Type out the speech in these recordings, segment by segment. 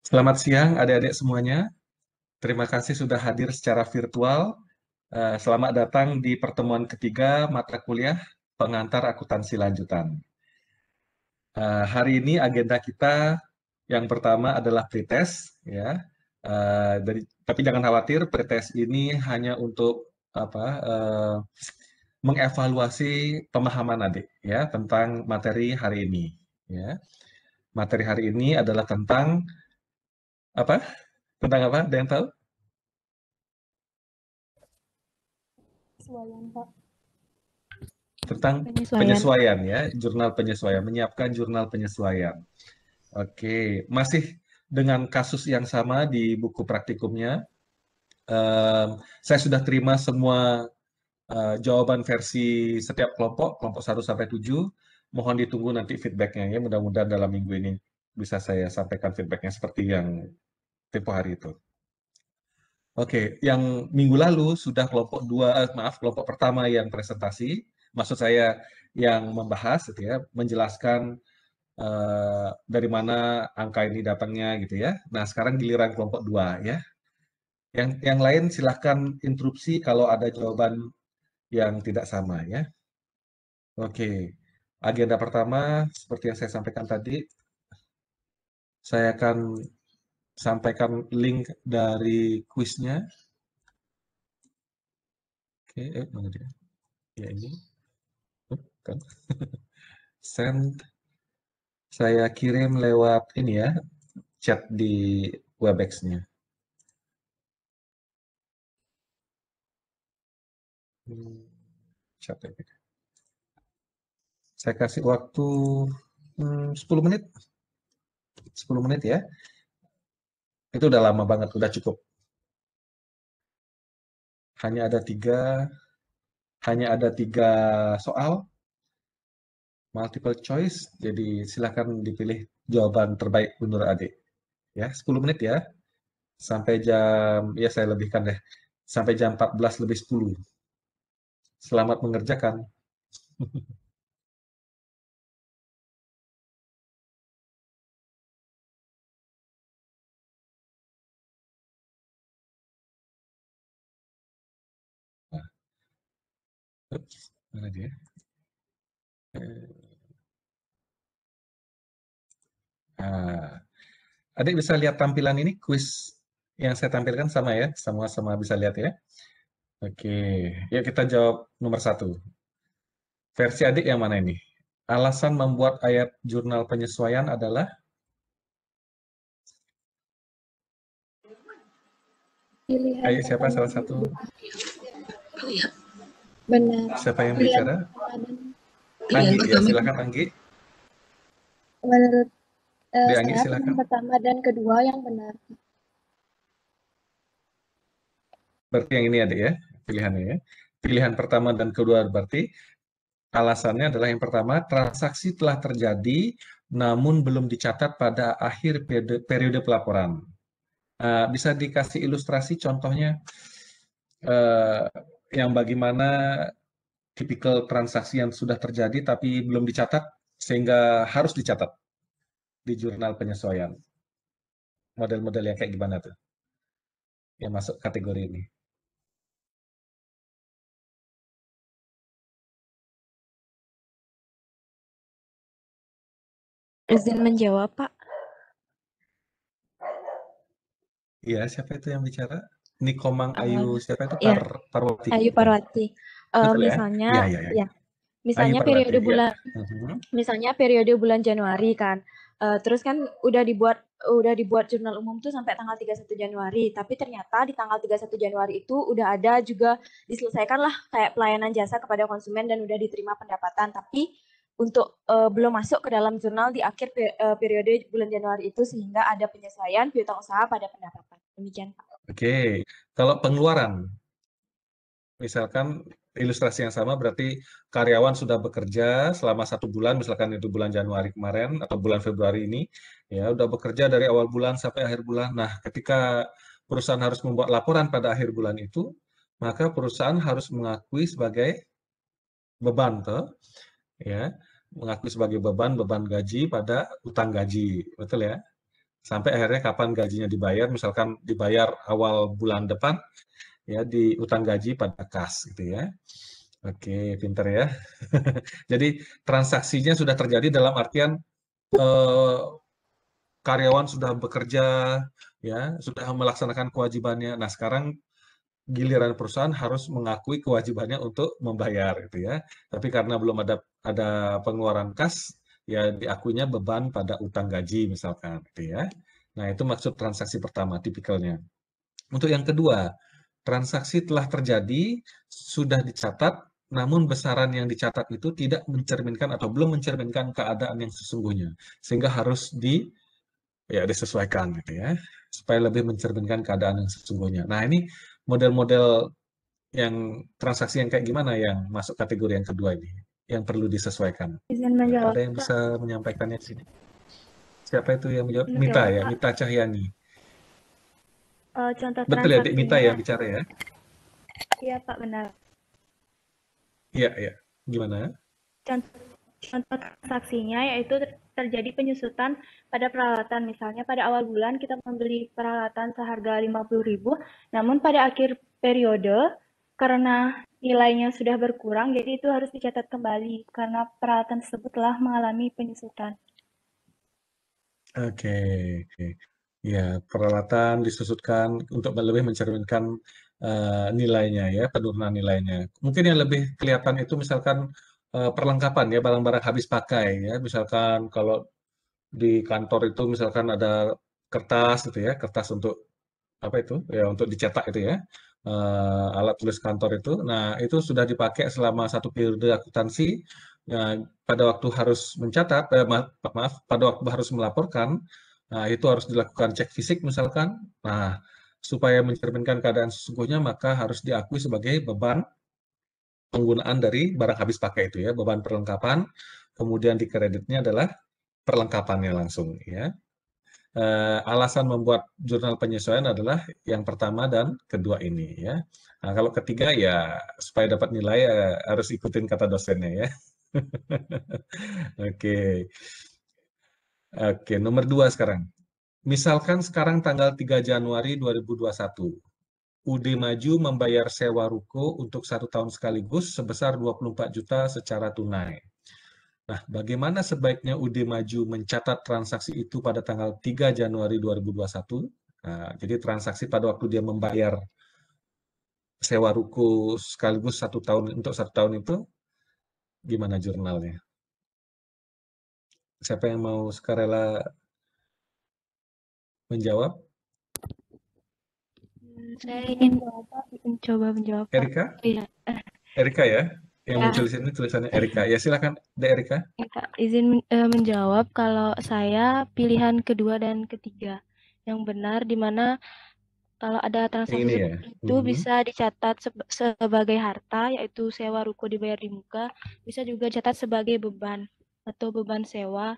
Selamat siang adik-adik semuanya. Terima kasih sudah hadir secara virtual. Selamat datang di pertemuan ketiga mata kuliah pengantar akuntansi lanjutan. Hari ini agenda kita yang pertama adalah pretest, ya. Tapi jangan khawatir, pretest ini hanya untuk mengevaluasi pemahaman adik, ya, tentang materi hari ini. Ya, materi hari ini adalah tentang apa? Tentang apa? Ada yang tahu? Penyesuaian, Pak. Tentang penyesuaian, ya, jurnal penyesuaian, menyiapkan jurnal penyesuaian. Oke, masih dengan kasus yang sama di buku praktikumnya. Saya sudah terima semua jawaban versi setiap kelompok, kelompok 1 sampai 7. Mohon ditunggu nanti feedbacknya, ya. Mudah-mudahan dalam minggu ini bisa saya sampaikan feedbacknya seperti yang tempo hari itu. Oke, yang minggu lalu sudah kelompok pertama yang presentasi, maksud saya yang membahas, gitu ya, menjelaskan dari mana angka ini datangnya, gitu ya. Nah, sekarang giliran kelompok 2, ya. Yang lain silahkan interupsi kalau ada jawaban yang tidak sama, ya. Oke, agenda pertama seperti yang saya sampaikan tadi, saya akan sampaikan link dari kuisnya. Oke, mana dia? Ya ini. Kan. Send. Saya kirim lewat ini, ya, chat di Webex-nya. Chat ya. Saya kasih waktu 10 menit. 10 menit, ya. Itu udah lama banget, udah cukup. Hanya ada tiga soal, multiple choice. Jadi silakan dipilih jawaban terbaik menurut adik. Ya, 10 menit, ya. Sampai jam, ya saya lebihkan deh. Sampai jam 14 lebih 10. Selamat mengerjakan. Nah, mana dia? Nah, adik bisa lihat tampilan ini, kuis yang saya tampilkan sama, ya? Sama-sama bisa lihat, ya? Oke, yuk kita jawab nomor 1. Versi adik yang mana ini? Alasan membuat ayat jurnal penyesuaian adalah? Pilihan Ayo, siapa pertama salah dan satu? kedua. Benar. Siapa yang Pilihan bicara? pertama dan Anggi, ya, silakan Anggi. menurut Di Anggi, saya silakan. pilihan pertama dan kedua yang benar. Berarti yang ini adik, ya, pilihannya, ya. Pilihan pertama dan kedua berarti alasannya adalah yang pertama, transaksi telah terjadi namun belum dicatat pada akhir periode pelaporan. Bisa dikasih ilustrasi contohnya eh, yang bagaimana tipikal transaksi yang sudah terjadi tapi belum dicatat sehingga harus dicatat di jurnal penyesuaian. Model-model yang kayak gimana tuh yang masuk kategori ini? Izin menjawab, Pak. Iya, siapa itu yang bicara? Nikomang Ayu, siapa itu? Ya, Parwati. Ayu Parwati. Betul, ya? Misalnya, Iya, iya, iya. ya, Ayu misalnya Parwati, periode ya. bulan, misalnya periode bulan Januari kan. Terus kan udah dibuat jurnal umum tuh sampai tanggal 31 Januari, tapi ternyata di tanggal 31 Januari itu udah ada juga diselesaikan lah kayak pelayanan jasa kepada konsumen dan udah diterima pendapatan, tapi untuk belum masuk ke dalam jurnal di akhir periode bulan Januari itu sehingga ada penyesuaian piutang usaha pada pendapatan. Demikian, Pak. Oke, kalau pengeluaran, misalkan ilustrasi yang sama berarti karyawan sudah bekerja selama 1 bulan, misalkan itu bulan Januari kemarin atau bulan Februari ini, ya udah bekerja dari awal bulan sampai akhir bulan. Nah, ketika perusahaan harus membuat laporan pada akhir bulan itu, maka perusahaan harus mengakui sebagai beban, toh, ya, mengakui sebagai beban gaji pada utang gaji, betul, ya? sampai akhirnya kapan gajinya dibayar, misalkan dibayar awal bulan depan, ya di utang gaji pada kas gitu ya. Oke, pinter ya. Jadi transaksinya sudah terjadi dalam artian karyawan sudah bekerja, ya sudah melaksanakan kewajibannya. Nah sekarang giliran perusahaan harus mengakui kewajibannya untuk membayar gitu ya. Tapi karena belum ada pengeluaran kas, ya diakuinya beban pada utang gaji misalkan gitu ya. Nah, itu maksud transaksi pertama tipikalnya. Untuk yang kedua, transaksi telah terjadi, sudah dicatat, namun besaran yang dicatat itu tidak mencerminkan atau belum mencerminkan keadaan yang sesungguhnya, sehingga harus disesuaikan gitu ya, supaya lebih mencerminkan keadaan yang sesungguhnya. Nah, ini model-model yang transaksi yang kayak gimana yang masuk kategori yang kedua ini, yang perlu disesuaikan. Izin Ya, menjawab, ada yang Kak. bisa menyampaikannya di sini? Siapa itu yang menjawab? Mita Menjawab, ya, Kak. Mita Cahyani. Contoh Betul ya, Dik Mita transaksinya, yang bicara ya? iya Pak, benar. Iya, iya. Gimana? Contoh transaksinya yaitu terjadi penyusutan pada peralatan. Misalnya pada awal bulan kita membeli peralatan seharga 50.000, namun pada akhir periode karena nilainya sudah berkurang, jadi itu harus dicatat kembali karena peralatan tersebut telah mengalami penyusutan. Oke, oke. Ya, peralatan disusutkan untuk lebih mencerminkan nilainya ya, penurunan nilainya. Mungkin yang lebih kelihatan itu misalkan perlengkapan ya, barang-barang habis pakai ya. Misalkan kalau di kantor itu misalkan ada kertas gitu ya, kertas untuk apa itu? Ya untuk dicetak itu ya. Alat tulis kantor itu. Nah, itu sudah dipakai selama satu periode akuntansi. Nah, pada waktu harus mencatat, maaf, pada waktu harus melaporkan, nah itu harus dilakukan cek fisik misalkan. Nah, supaya mencerminkan keadaan sesungguhnya, maka harus diakui sebagai beban penggunaan dari barang habis pakai itu ya, beban perlengkapan. Kemudian di kreditnya adalah perlengkapannya langsung ya. Alasan membuat jurnal penyesuaian adalah yang pertama dan kedua ini ya. Nah, kalau ketiga ya supaya dapat nilai harus ikutin kata dosennya ya. Oke. Oke, nomor 2 sekarang. Misalkan sekarang tanggal 3 Januari 2021, UD Maju membayar sewa ruko untuk 1 tahun sekaligus sebesar 24 juta secara tunai. Nah, bagaimana sebaiknya UD Maju mencatat transaksi itu pada tanggal 3 Januari 2021? Nah, jadi transaksi pada waktu dia membayar sewa ruko sekaligus 1 tahun untuk 1 tahun itu gimana jurnalnya? Siapa yang mau sukarela menjawab? Saya ingin mencoba menjawab, Pak. Erika? Iya, Erika ya? Yang ya, muncul di sini tulisannya Erika. Ya silakan, Dek Erika. ya, Kak. Izin menjawab kalau saya pilihan kedua dan ketiga yang benar, di mana kalau ada Yang transaksi ini ya? seperti itu bisa dicatat sebagai harta, yaitu sewa ruko dibayar di muka, bisa juga dicatat sebagai beban atau beban sewa,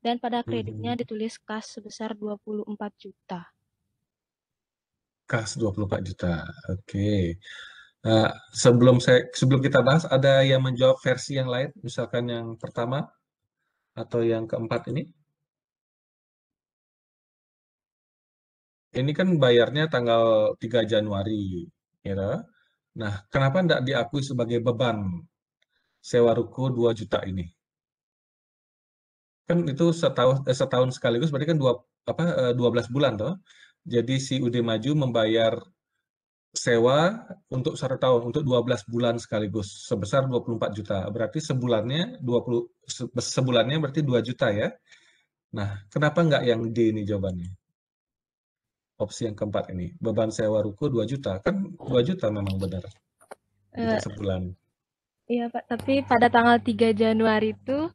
dan pada kreditnya ditulis kas sebesar 24 juta. Kas 24 juta. Oke. Nah, sebelum kita bahas, ada yang menjawab versi yang lain, misalkan yang pertama atau yang keempat ini? Ini kan bayarnya tanggal 3 Januari, ya. Nah, kenapa tidak diakui sebagai beban sewa ruko 2 juta ini? Kan itu setahun sekaligus, berarti kan 12 bulan toh. Jadi si UD Maju membayar sewa untuk 1 tahun, untuk 12 bulan sekaligus, sebesar 24 juta. Berarti sebulannya berarti 2 juta ya. Nah, kenapa nggak yang D ini jawabannya? Opsi yang keempat ini, beban sewa ruko 2 juta. Kan 2 juta memang benar untuk sebulan. Iya, Pak, tapi pada tanggal 3 Januari itu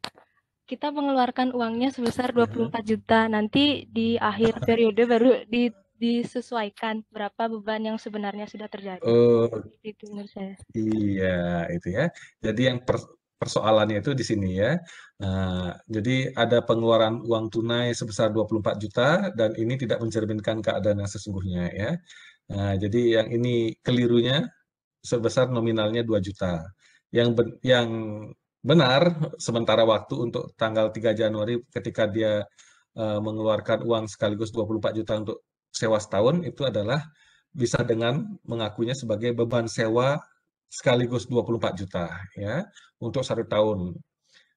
kita mengeluarkan uangnya sebesar 24 juta. Nanti di akhir periode baru disesuaikan berapa beban yang sebenarnya sudah terjadi. Oh, Itu menurut saya. iya, itu ya. Jadi yang persoalannya itu di sini ya. Jadi ada pengeluaran uang tunai sebesar 24 juta dan ini tidak mencerminkan keadaan yang sesungguhnya ya. Jadi yang ini kelirunya sebesar nominalnya 2 juta. Yang benar sementara waktu untuk tanggal 3 Januari ketika dia mengeluarkan uang sekaligus 24 juta untuk sewa setahun, itu adalah bisa dengan mengakuinya sebagai beban sewa sekaligus 24 juta ya untuk 1 tahun.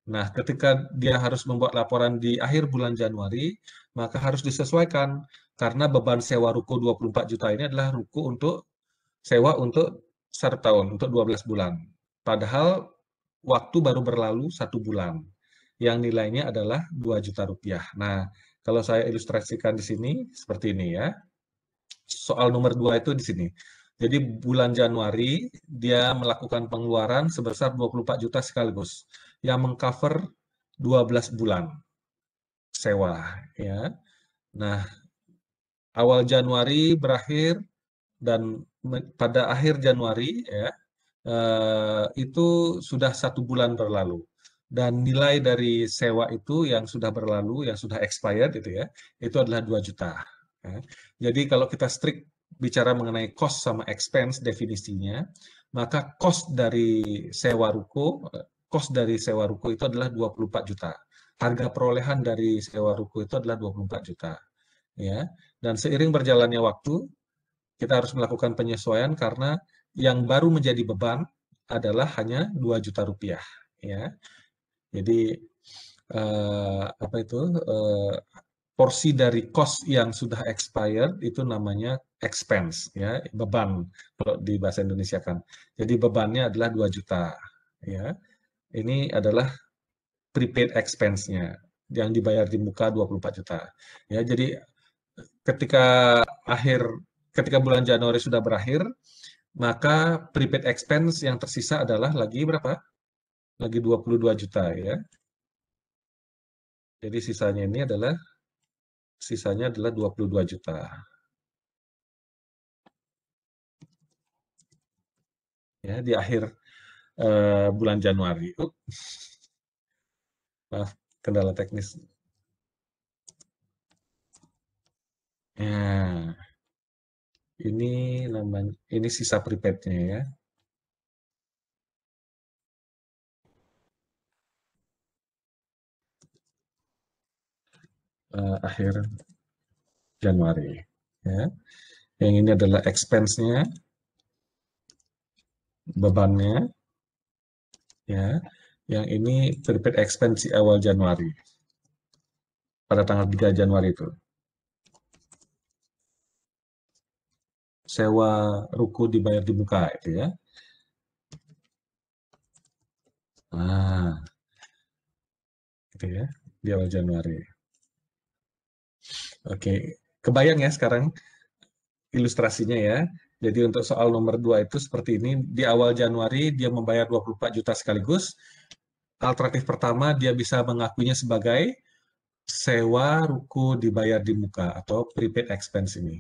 Nah, ketika dia harus membuat laporan di akhir bulan Januari, maka harus disesuaikan karena beban sewa ruko 24 juta ini adalah ruko untuk sewa untuk 1 tahun, untuk 12 bulan. Padahal waktu baru berlalu 1 bulan, yang nilainya adalah 2 juta rupiah. Nah, kalau saya ilustrasikan di sini, seperti ini ya. Soal nomor 2 itu di sini. Jadi bulan Januari dia melakukan pengeluaran sebesar 24 juta sekaligus yang mengcover 12 bulan sewa ya. Nah, awal Januari berakhir dan pada akhir Januari ya itu sudah 1 bulan berlalu dan nilai dari sewa itu yang sudah berlalu, yang sudah expired itu ya, itu adalah 2 juta. Ya. Jadi kalau kita strict bicara mengenai cost sama expense definisinya, maka cost dari sewa ruko itu adalah 24 juta. Harga perolehan dari sewa ruko itu adalah 24 juta. Ya. Dan seiring berjalannya waktu, kita harus melakukan penyesuaian karena yang baru menjadi beban adalah hanya 2 juta rupiah. Ya. Jadi porsi dari cost yang sudah expired itu namanya expense ya, beban kalau di bahasa Indonesia kan. Jadi bebannya adalah 2 juta ya. Ini adalah prepaid expense-nya yang dibayar di muka 24 juta. Ya, jadi ketika bulan Januari sudah berakhir, maka prepaid expense yang tersisa adalah lagi berapa? Lagi 22 juta ya. Jadi sisanya adalah 22 juta. Ya, di akhir bulan Januari. Maaf, kendala teknis. Ya. Ini sisa prepaid-nya ya. Akhir Januari ya. Yang ini adalah expense-nya, bebannya ya. Yang ini prepaid expense di awal Januari. Pada tanggal 3 Januari itu. Sewa ruko dibayar di muka itu ya. Nah, gitu ya, di awal Januari. Oke, kebayang ya sekarang ilustrasinya ya. Jadi untuk soal nomor 2 itu seperti ini, di awal Januari dia membayar 24 juta sekaligus. Alternatif pertama dia bisa mengakuinya sebagai sewa ruko dibayar di muka atau prepaid expense ini.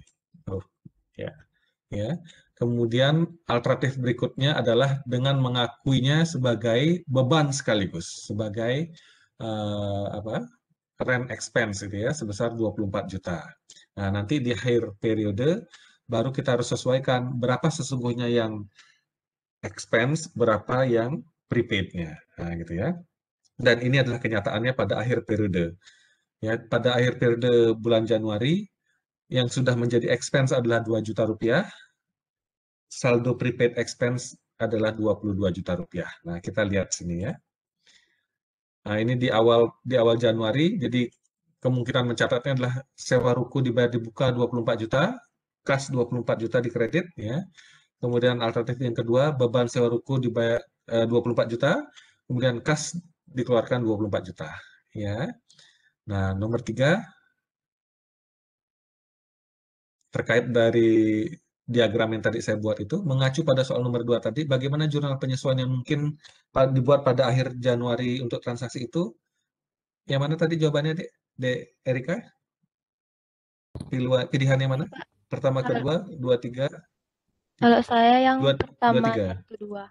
Ya. Kemudian alternatif berikutnya adalah dengan mengakuinya sebagai beban sekaligus, sebagai rent expense gitu ya, sebesar 24 juta. Nah, nanti di akhir periode baru kita harus sesuaikan berapa sesungguhnya yang expense, berapa yang prepaid-nya. Nah, gitu ya. Dan ini adalah kenyataannya pada akhir periode. Ya, pada akhir periode bulan Januari yang sudah menjadi expense adalah 2 juta rupiah. Saldo prepaid expense adalah 22 juta rupiah. Nah, kita lihat sini ya. Nah, ini di awal Januari, jadi kemungkinan mencatatnya adalah sewa ruko dibayar di buka 24 juta, kas 24 juta di kredit ya. Kemudian alternatif yang kedua, beban sewa ruko dibayar 24 juta, kemudian kas dikeluarkan 24 juta ya. Nah, nomor 3 terkait dari diagram yang tadi saya buat itu, mengacu pada soal nomor 2 tadi, bagaimana jurnal penyesuaian yang mungkin dibuat pada akhir Januari untuk transaksi itu? Yang mana tadi jawabannya, Dek Erika? Pilihannya mana? Pertama, kedua, 2, 3? Kalau saya yang 2, pertama 3. dan kedua.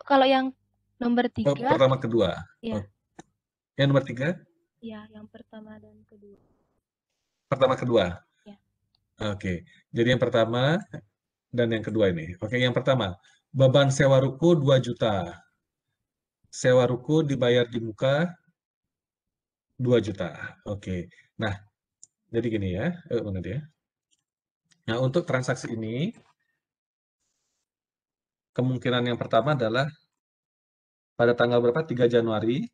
Kalau yang nomor 3. Pertama, kedua. Iya. Yang nomor 3? Iya, yang pertama dan kedua. Pertama, kedua? Ya. Oke, jadi yang pertama dan yang kedua ini. Oke, yang pertama, beban sewa ruko 2 juta. Sewa ruko dibayar di muka 2 juta. Oke. Nah, jadi gini ya, mana dia? Nah, untuk transaksi ini, kemungkinan yang pertama adalah pada tanggal berapa? 3 Januari,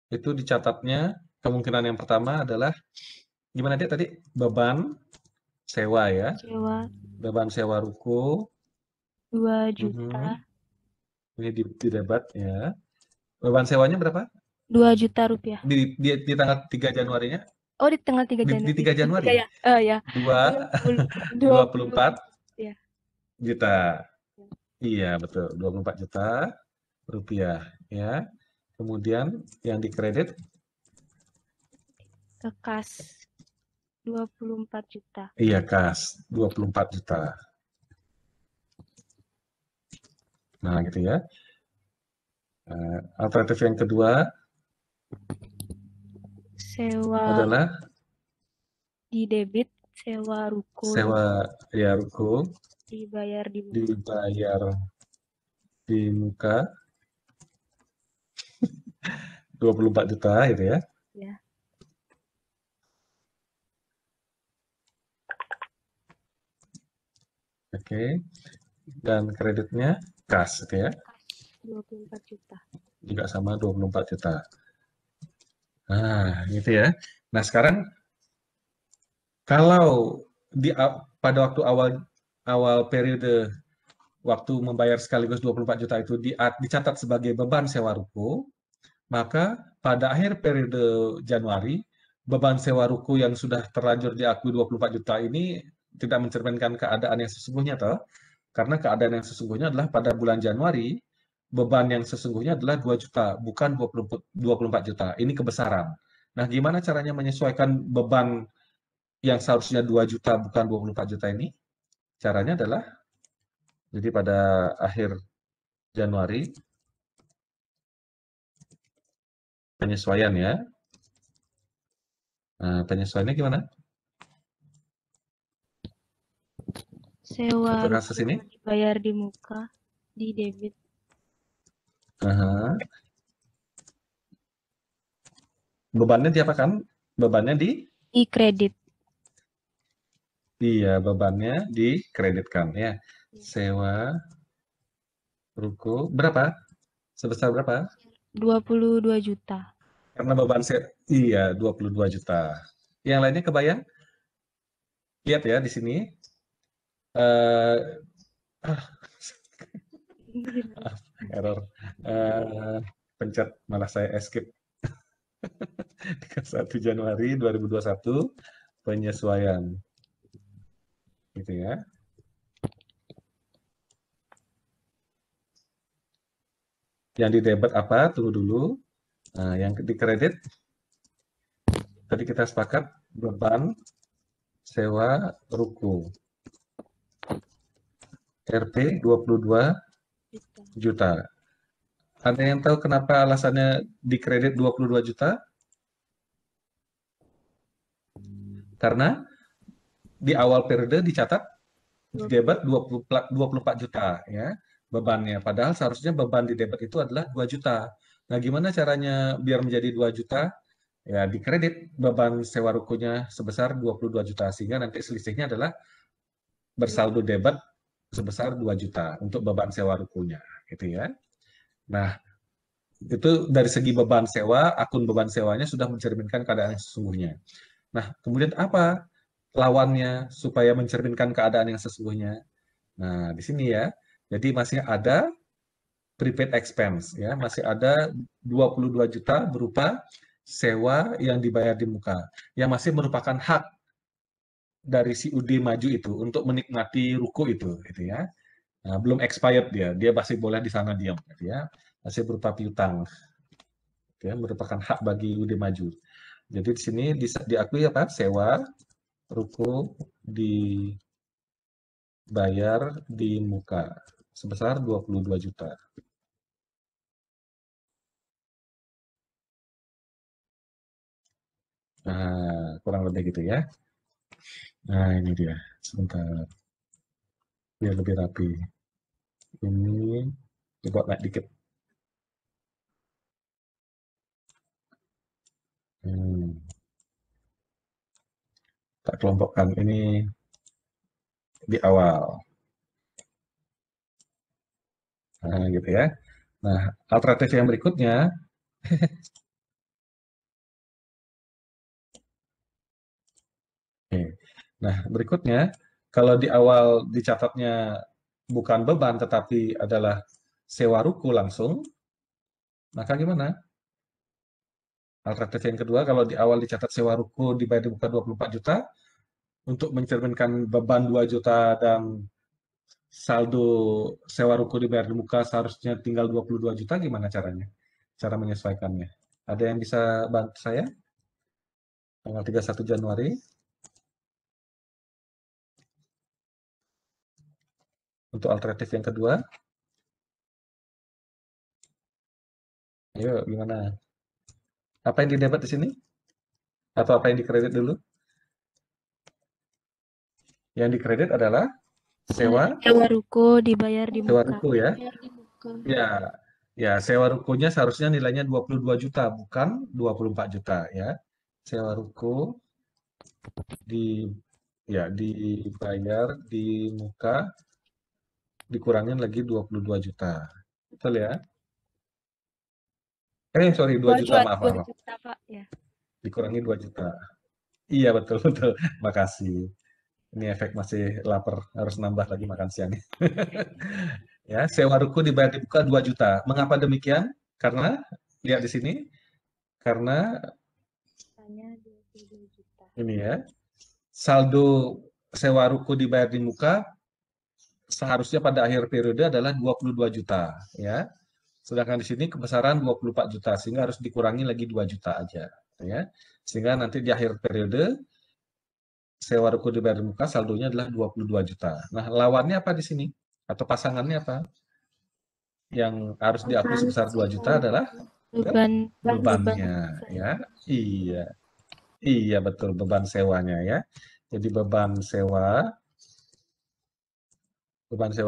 itu dicatatnya kemungkinan yang pertama adalah, gimana dia tadi? Beban sewa ya, Sewa beban sewa ruko. 2 juta. Ini didebat ya. Beban sewanya berapa? 2 juta rupiah. Di tanggal 3 Januarinya? Oh, di tanggal 3 Di Januari. 3 Januari? Ya. Oh ya. 24 ya. juta. Iya, betul. 24 juta rupiah ya. Kemudian yang dikredit Ke kas 24 juta. iya kas 24 juta. Nah, gitu ya. Alternatif yang kedua Sewa adalah di debit, sewa ruko sewa ya ruko dibayar di muka. dibayar di muka 24 juta gitu ya. Ya. Oke. Dan kreditnya kas gitu ya. 24 juta. Juga sama 24 juta. Nah, gitu ya. Nah, sekarang kalau pada waktu awal periode waktu membayar sekaligus 24 juta itu dicatat sebagai beban sewa ruko, maka pada akhir periode Januari, beban sewa ruko yang sudah terlanjur diakui 24 juta ini tidak mencerminkan keadaan yang sesungguhnya, toh. Karena keadaan yang sesungguhnya adalah pada bulan Januari, beban yang sesungguhnya adalah 2 juta, bukan 24 juta. Ini kebesaran. Nah, gimana caranya menyesuaikan beban yang seharusnya 2 juta, bukan 24 juta ini? Caranya adalah, jadi pada akhir Januari, penyesuaian ya. Nah, penyesuaiannya gimana? Sewa Untuk kasus ini? dibayar di muka, di debit. Bebannya diapakan? Bebannya di kredit. Iya, bebannya dikreditkan ya. Sewa ruko berapa? Sebesar berapa? 22 juta. Karena beban iya 22 juta. Yang lainnya kebayang? Lihat ya di sini. Eh error. Pencet malah saya escape. 1 Januari 2021 penyesuaian. Gitu ya. Yang di debit apa? Tunggu dulu. Nah, yang di kredit tadi kita sepakat beban sewa ruko. RP 22 juta. Ada yang tahu kenapa alasannya dikredit 22 juta? Karena di awal periode dicatat di debit 24 juta ya bebannya. Padahal seharusnya beban di debit itu adalah 2 juta. Nah, gimana caranya biar menjadi 2 juta? Ya, dikredit beban sewa rukonya sebesar 22 juta sehingga nanti selisihnya adalah bersaldo debit sebesar 2 juta untuk beban sewa rukonya gitu ya. Nah, itu dari segi beban sewa, akun beban sewanya sudah mencerminkan keadaan yang sesungguhnya. Nah, kemudian apa lawannya supaya mencerminkan keadaan yang sesungguhnya? Nah, di sini ya. Jadi masih ada prepaid expense ya, masih ada 22 juta berupa sewa yang dibayar di muka yang masih merupakan hak dari si UD maju itu untuk menikmati ruko itu gitu ya. Nah, belum expired dia masih boleh di sana diam gitu ya. Masih berupa piutang. Ya, merupakan hak bagi UD maju. Jadi di sini diakui apa? Sewa ruko dibayar di muka sebesar 22 juta. Nah, kurang lebih gitu ya. Nah, ini dia. Sebentar. Biar lebih rapi. Ini coba naik dikit. kelompokkan ini di awal. Nah, gitu ya. Nah, alternatif yang berikutnya, oke. Nah, berikutnya, kalau di awal dicatatnya bukan beban, tetapi adalah sewa ruko langsung, maka gimana? Alternatif yang kedua, kalau di awal dicatat sewa ruko dibayar di muka 24 juta, untuk mencerminkan beban 2 juta dan saldo sewa ruko dibayar di muka seharusnya tinggal 22 juta, gimana caranya? Cara menyesuaikannya. Ada yang bisa bantu saya? Tanggal 31 Januari. Untuk alternatif yang kedua, ayo gimana? Apa yang didapat di sini? Atau apa yang dikredit dulu? Yang dikredit adalah sewa Sewa ruko dibayar di sewa muka. ruko ya. Ya, ya sewa rukonya seharusnya nilainya 22 juta, bukan 24 juta ya. Sewa ruko di ya dibayar di muka dikurangin lagi 22 juta. Betul ya? Sorry, 2 juta, maaf, Dua maaf. juta, Pak. Ya. Dikurangi 2 juta. Iya, betul, betul. Makasih. Ini efek masih lapar, harus nambah lagi makan siang. Ya, sewa ruko dibayar di muka 2 juta. Mengapa demikian? Karena, lihat di sini, karena Tanya 22 juta. ini ya, saldo sewa ruko dibayar di muka seharusnya pada akhir periode adalah 22 juta. Ya, sedangkan di sini kebesaran 24 juta, sehingga harus dikurangi lagi 2 juta aja. Ya, sehingga nanti di akhir periode sewa ruko dibayar di muka saldonya adalah 22 juta. Nah, lawannya apa di sini? Atau pasangannya apa? Yang harus diakui sebesar 2 juta adalah Beban bebannya ya. Iya. Iya betul, beban sewanya ya. Jadi beban sewa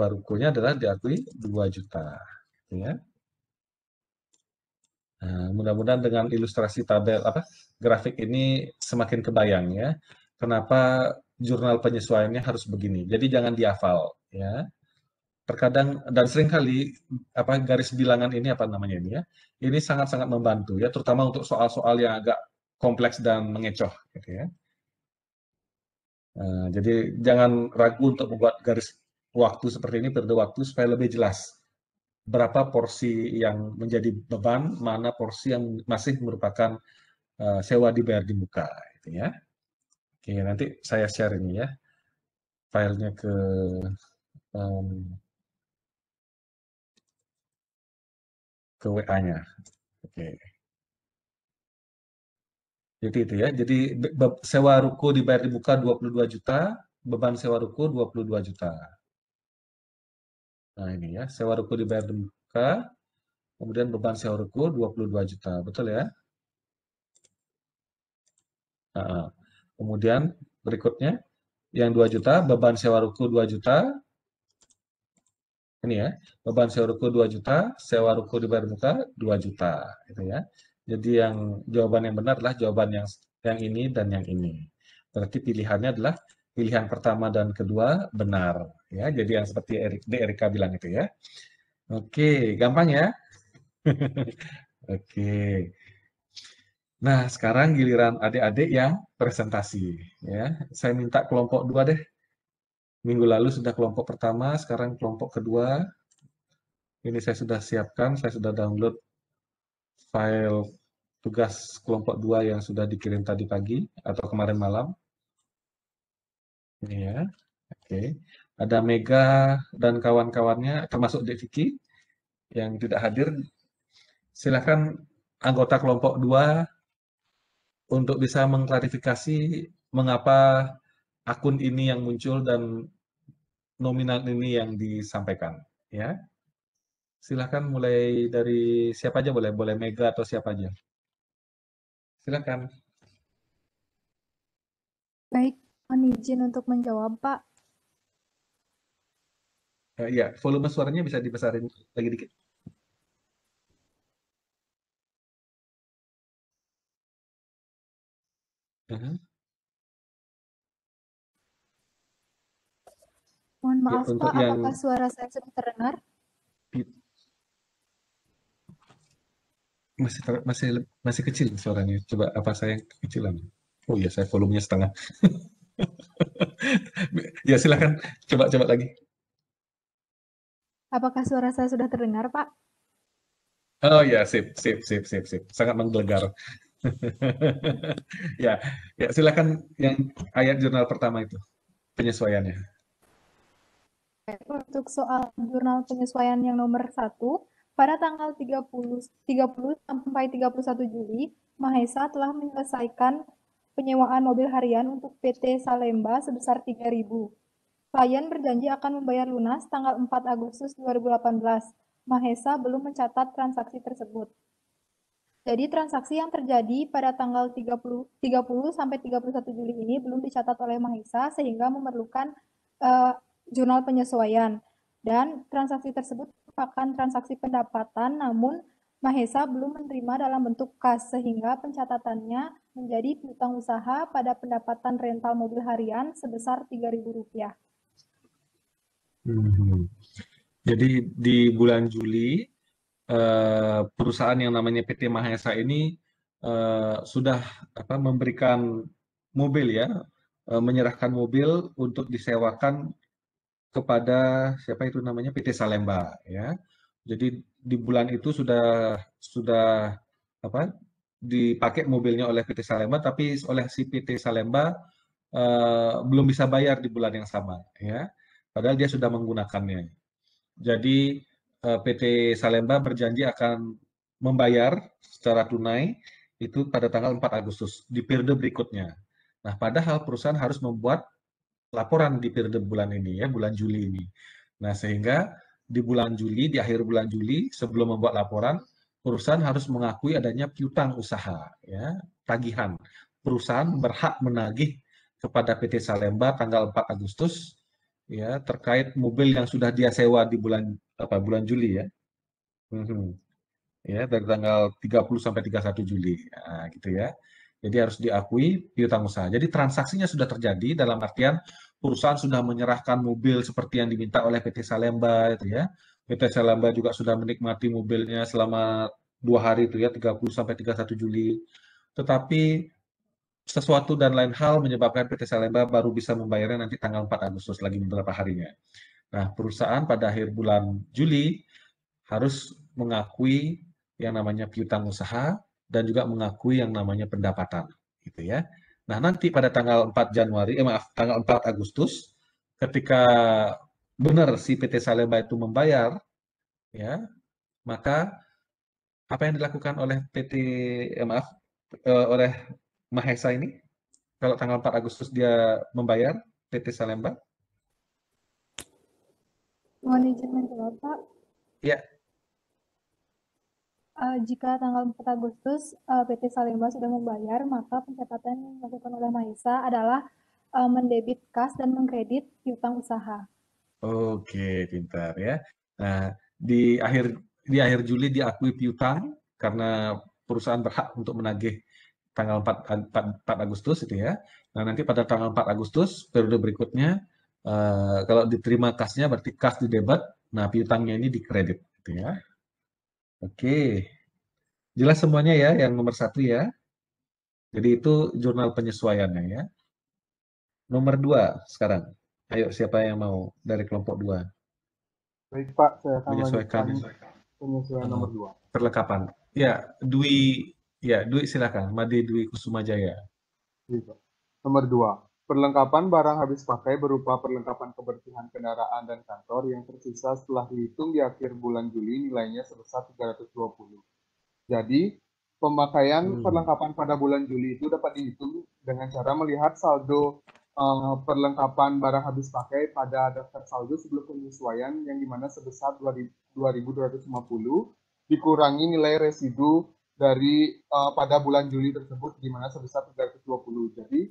rukonya adalah diakui 2 juta ya. Nah, mudah-mudahan dengan ilustrasi tabel grafik ini semakin kebayang ya. Kenapa jurnal penyesuaiannya harus begini. Jadi jangan dihafal ya. Terkadang dan seringkali garis bilangan ini apa namanya ini ya. Ini sangat-sangat membantu ya, terutama untuk soal-soal yang agak kompleks dan mengecoh gitu ya. Jadi jangan ragu untuk membuat garis waktu seperti ini, periode waktu, supaya lebih jelas berapa porsi yang menjadi beban, mana porsi yang masih merupakan sewa dibayar di muka gitu ya. Oke, nanti saya share ini ya filenya ke WA-nya. Oke. Jadi itu ya. Jadi sewa ruko dibayar di muka 22 juta, beban sewa ruko 22 juta. Nah, ini ya, sewa ruko dibayar di muka, kemudian beban sewa ruko 22 juta. Betul ya? Nah, kemudian berikutnya yang 2 juta, beban sewa ruko 2 juta. Ini ya, beban sewa ruko 2 juta, sewa ruko dibayar di muka 2 juta, gitu ya. Jadi yang jawaban yang benar adalah jawaban yang ini dan yang ini. Berarti pilihannya adalah pilihan pertama dan kedua benar ya. Jadi yang seperti Erika bilang itu ya. Oke, gampang ya. Oke. Nah, sekarang giliran adik-adik yang presentasi ya. Saya minta kelompok 2 deh. Minggu lalu sudah kelompok pertama, sekarang kelompok kedua. Ini saya sudah siapkan, saya sudah download file tugas kelompok 2 yang sudah dikirim tadi pagi atau kemarin malam. Ini ya. Oke. Ada Mega dan kawan-kawannya, termasuk Dek Vicky yang tidak hadir. Silakan anggota kelompok 2 untuk bisa mengklarifikasi mengapa akun ini yang muncul dan nominal ini yang disampaikan. Ya, silakan mulai dari siapa aja boleh, boleh Mega atau siapa aja. Silakan. Baik, mohon izin untuk menjawab, Pak. Ya, volume suaranya bisa dibesarin lagi dikit. Mohon Ya, maaf, untuk Pak, yang apakah suara saya sudah terdengar? masih kecil suaranya. Coba apa saya yang kecilan? Oh iya, saya volumenya setengah. Ya silakan, coba lagi. Apakah suara saya sudah terdengar, Pak? Oh ya, sip. Sangat menggelegar. Ya, ya silakan yang ayat jurnal pertama itu penyesuaiannya. Untuk soal jurnal penyesuaian yang nomor 1, pada tanggal 30 sampai 31 Juli, Mahesa telah menyelesaikan penyewaan mobil harian untuk PT Salemba sebesar 3.000. Klien berjanji akan membayar lunas tanggal 4 Agustus 2018. Mahesa belum mencatat transaksi tersebut. Jadi transaksi yang terjadi pada tanggal 30 sampai 31 Juli ini belum dicatat oleh Mahesa sehingga memerlukan jurnal penyesuaian. Dan transaksi tersebut merupakan transaksi pendapatan, namun Mahesa belum menerima dalam bentuk kas sehingga pencatatannya menjadi piutang usaha pada pendapatan rental mobil harian sebesar Rp3.000. Jadi di bulan Juli perusahaan yang namanya PT Mahesa ini sudah memberikan mobil ya, menyerahkan mobil untuk disewakan kepada siapa itu namanya PT Salemba ya. Jadi di bulan itu sudah apa dipakai mobilnya oleh PT Salemba, tapi oleh si PT Salemba belum bisa bayar di bulan yang sama ya. Padahal dia sudah menggunakannya. Jadi PT Salemba berjanji akan membayar secara tunai itu pada tanggal 4 Agustus di periode berikutnya. Nah, padahal perusahaan harus membuat laporan di periode bulan ini ya, bulan Juli ini. Nah, sehingga di bulan Juli, di akhir bulan Juli sebelum membuat laporan, perusahaan harus mengakui adanya piutang usaha ya, tagihan. Perusahaan berhak menagih kepada PT Salemba tanggal 4 Agustus ya terkait mobil yang sudah dia sewa di bulan Juli ya. Ya, dari tanggal 30 sampai 31 Juli. Nah, gitu ya. Jadi harus diakui piutang usaha. Jadi transaksinya sudah terjadi dalam artian perusahaan sudah menyerahkan mobil seperti yang diminta oleh PT Salemba itu ya. PT Salemba juga sudah menikmati mobilnya selama 2 hari itu ya, 30 sampai 31 Juli. Tetapi sesuatu dan lain hal menyebabkan PT Salemba baru bisa membayarnya nanti tanggal 4 Agustus lagi beberapa harinya. Nah, perusahaan pada akhir bulan Juli harus mengakui yang namanya piutang usaha dan juga mengakui yang namanya pendapatan, gitu ya. Nah, nanti pada tanggal 4 tanggal 4 Agustus ketika benar si PT Salemba itu membayar ya, maka apa yang dilakukan oleh oleh Mahesa ini kalau tanggal 4 Agustus dia membayar PT Salemba? Mohon izin menjawab, Pak. Ya. Jika tanggal 4 Agustus PT Salemba sudah membayar, maka pencatatan yang dilakukan oleh Mahesa adalah mendebit kas dan mengkredit piutang usaha. Oke, pintar ya. Nah, di akhir Juli diakui piutang karena perusahaan berhak untuk menagih tanggal 4 Agustus itu ya. Nah, nanti pada tanggal 4 Agustus periode berikutnya kalau diterima kasnya berarti kas di debit, nah piutangnya ini dikredit gitu ya. Oke. Jelas semuanya ya yang nomor 1 ya. Jadi itu jurnal penyesuaiannya ya. Nomor 2 sekarang. Ayo siapa yang mau dari kelompok 2 Baik Pak, saya akan menyesuaikan lanjutkan penyesuaian nomor 2. perlengkapan. Dwi silakan. Made Dwi Kusuma Jaya. Nomor 2. Perlengkapan barang habis pakai berupa perlengkapan kebersihan kendaraan dan kantor yang tersisa setelah dihitung di akhir bulan Juli nilainya sebesar 320. Jadi, pemakaian perlengkapan pada bulan Juli itu dapat dihitung dengan cara melihat saldo perlengkapan barang habis pakai pada daftar saldo sebelum penyesuaian yang dimana sebesar 2.250 dikurangi nilai residu dari pada bulan Juli tersebut di mana sebesar 320. Jadi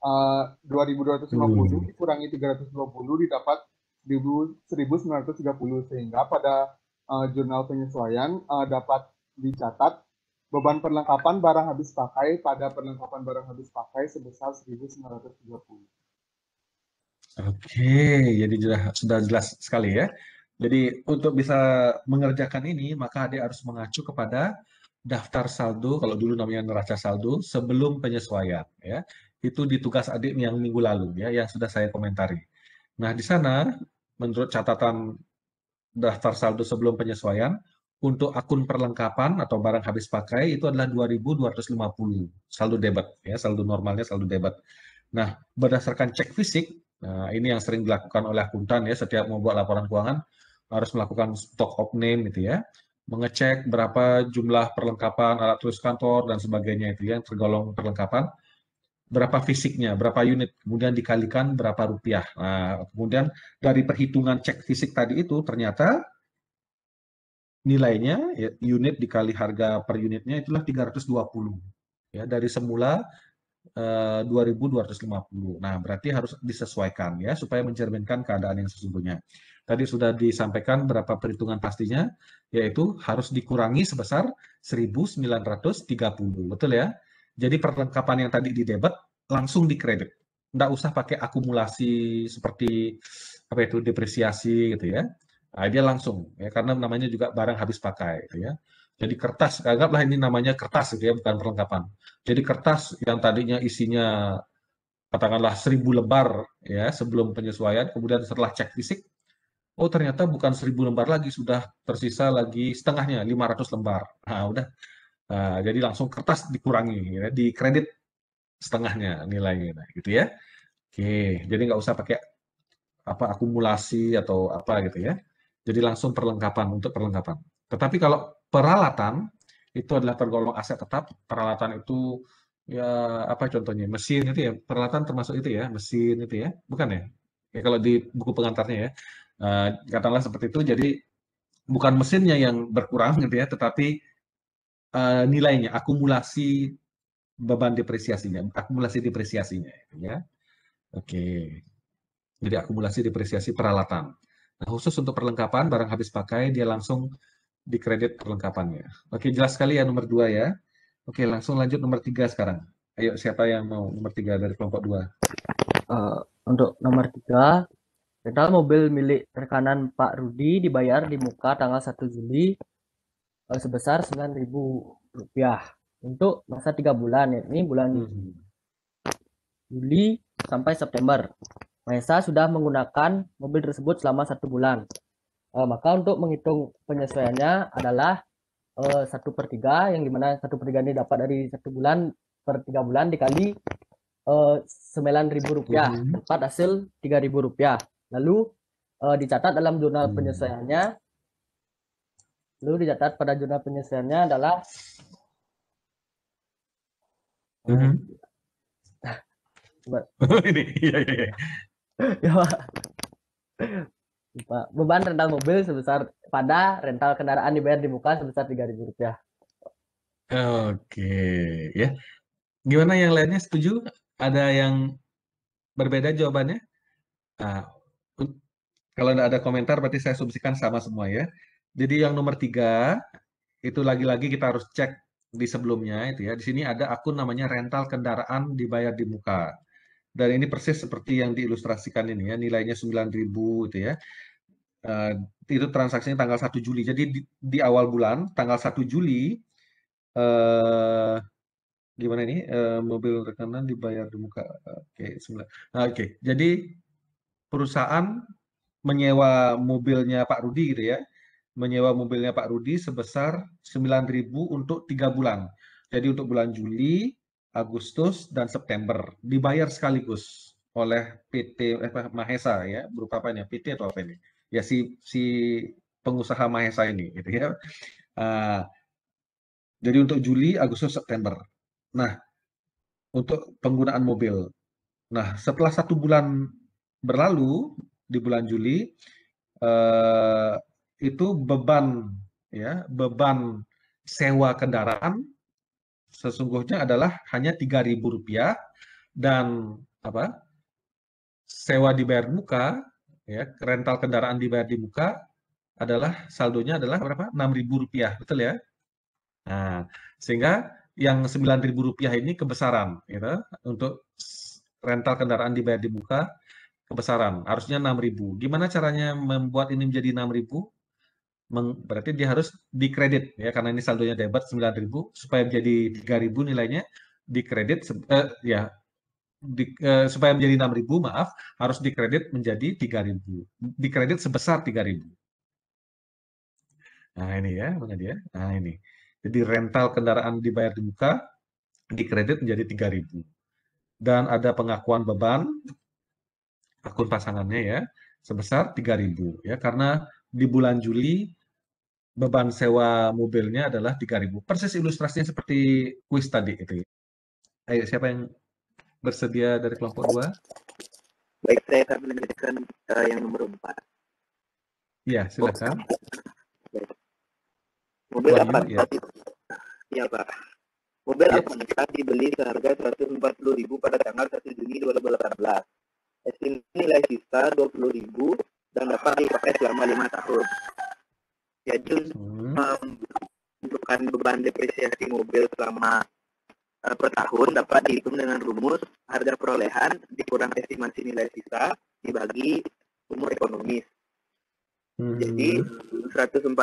2.250 dikurangi 320 didapat 1.930 sehingga pada jurnal penyesuaian dapat dicatat beban perlengkapan barang habis pakai pada perlengkapan barang habis pakai sebesar 1.930. Oke, jadi sudah jelas sekali ya. Jadi untuk bisa mengerjakan ini, maka adik harus mengacu kepada daftar saldo, kalau dulu namanya neraca saldo, sebelum penyesuaian. Ya. Itu di tugas adik yang minggu lalu, ya, yang sudah saya komentari. Nah, di sana, menurut catatan daftar saldo sebelum penyesuaian, untuk akun perlengkapan atau barang habis pakai itu adalah 2.250 saldo debit, ya, saldo normalnya saldo debit. Nah, berdasarkan cek fisik, nah ini yang sering dilakukan oleh akuntan ya, setiap membuat laporan keuangan harus melakukan stock of name gitu ya, mengecek berapa jumlah perlengkapan, alat tulis kantor dan sebagainya itu yang tergolong perlengkapan, berapa fisiknya, berapa unit, kemudian dikalikan berapa rupiah. Nah, kemudian dari perhitungan cek fisik tadi itu ternyata nilainya ya, unit dikali harga per unitnya itulah 320. Ya, dari semula 2.250. Nah, berarti harus disesuaikan ya supaya mencerminkan keadaan yang sesungguhnya. Tadi sudah disampaikan berapa perhitungan pastinya, yaitu harus dikurangi sebesar 1.930. Betul ya? Jadi perlengkapan yang tadi di debit langsung dikredit. Nggak usah pakai akumulasi seperti apa itu depresiasi gitu ya. Nah, dia langsung ya karena namanya juga barang habis pakai gitu ya. Jadi kertas, anggaplah ini namanya kertas gitu ya, bukan perlengkapan. Jadi kertas yang tadinya isinya katakanlah 1.000 lembar ya sebelum penyesuaian, kemudian setelah cek fisik, oh ternyata bukan 1.000 lembar lagi, sudah tersisa lagi setengahnya, 500 lembar. Nah udah, nah, jadi langsung kertas dikurangi, ya, di kredit setengahnya nilainya, nah, gitu ya. Oke, jadi nggak usah pakai apa akumulasi atau apa gitu ya. Jadi langsung perlengkapan untuk perlengkapan. Tetapi kalau peralatan itu adalah tergolong aset tetap. Peralatan itu ya apa contohnya? Mesin itu ya. Peralatan termasuk itu ya, mesin itu ya. Bukan ya? Ya kalau di buku pengantarnya ya. Katakanlah seperti itu. Jadi bukan mesinnya yang berkurang gitu ya, tetapi nilainya, akumulasi beban depresiasinya, akumulasi depresiasinya gitu ya. Oke. Jadi akumulasi depresiasi peralatan. Nah, khusus untuk perlengkapan, barang habis pakai, dia langsung dikredit perlengkapannya. Oke, jelas sekali ya nomor 2 ya. Oke, langsung lanjut nomor 3 sekarang. Ayo, siapa yang mau nomor 3 dari kelompok 2? Untuk nomor 3, rental mobil milik rekanan Pak Rudi dibayar di muka tanggal 1 Juli sebesar Rp9.000 untuk masa 3 bulan, yakni bulan Juli sampai September. Mahesa sudah menggunakan mobil tersebut selama 1 bulan. Maka untuk menghitung penyesuaiannya adalah 1/3, yang dimana 1/3 ini dapat dari 1 bulan per 3 bulan dikali Rp9.000, dapat hasil Rp3.000. Lalu dicatat dalam jurnal penyesuaiannya. Lalu dicatat pada jurnal penyesuaiannya adalah ini, iya. Beban rental mobil sebesar pada rental kendaraan dibayar di muka sebesar Rp3.000. Oke, ya. Gimana yang lainnya setuju? Ada yang berbeda jawabannya? Nah, kalau tidak ada komentar berarti saya asumsikan sama semua ya. Jadi yang nomor 3 itu lagi-lagi kita harus cek di sebelumnya itu ya. Di sini ada akun namanya rental kendaraan dibayar di muka. Dan ini persis seperti yang diilustrasikan ini ya, nilainya 9.000 itu ya. Itu transaksinya tanggal 1 Juli. Jadi di awal bulan tanggal 1 Juli gimana ini? Mobil rekanan dibayar di muka. Oke, oke. Jadi perusahaan menyewa mobilnya Pak Rudi gitu ya. Menyewa mobilnya Pak Rudi sebesar 9.000 untuk 3 bulan. Jadi untuk bulan Juli, Agustus, dan September dibayar sekaligus oleh PT Mahesa ya, berupa apa ini? PT atau apa ini? Ya si pengusaha Mahesa ini gitu ya. Jadi untuk Juli, Agustus, September. Nah, untuk penggunaan mobil. Nah, setelah 1 bulan berlalu di bulan Juli itu beban sewa kendaraan sesungguhnya adalah hanya Rp3.000 dan sewa dibayar di muka ya, rental kendaraan dibayar di muka adalah saldonya adalah berapa? Rp6.000, betul ya? Nah, sehingga yang Rp9.000 ini kebesaran gitu, untuk rental kendaraan dibayar di muka kebesaran. Harusnya 6.000. Gimana caranya membuat ini menjadi 6.000? Berarti dia harus dikredit ya, karena ini saldonya debit 9.000, supaya menjadi 3.000 nilainya dikredit supaya menjadi 6.000, maaf, harus dikredit menjadi 3.000. Dikredit sebesar 3.000. Nah, ini ya, mana dia? Nah, ini. Jadi rental kendaraan dibayar di muka, dikredit menjadi 3.000. Dan ada pengakuan beban akun pasangannya ya, sebesar 3.000 ya, karena di bulan Juli beban sewa mobilnya adalah 3.000. Persis ilustrasinya seperti kuis tadi itu. Ayo, siapa yang bersedia dari kelompok 2? Baik, saya akan menanyakan yang nomor 4. Iya, silakan. Baik. Mobil Wahyu, Avanza ya. Iya, Pak. Mobil Ya. Avanza dibeli seharga 140.000 pada tanggal 1 Juni 2018. Estimasi nilai sisa 20.000 dan dapat dipakai selama 5 tahun. Jadi menentukan beban depresiasi mobil selama per tahun dapat dihitung dengan rumus harga perolehan dikurang estimasi nilai sisa dibagi umur ekonomis. Jadi 140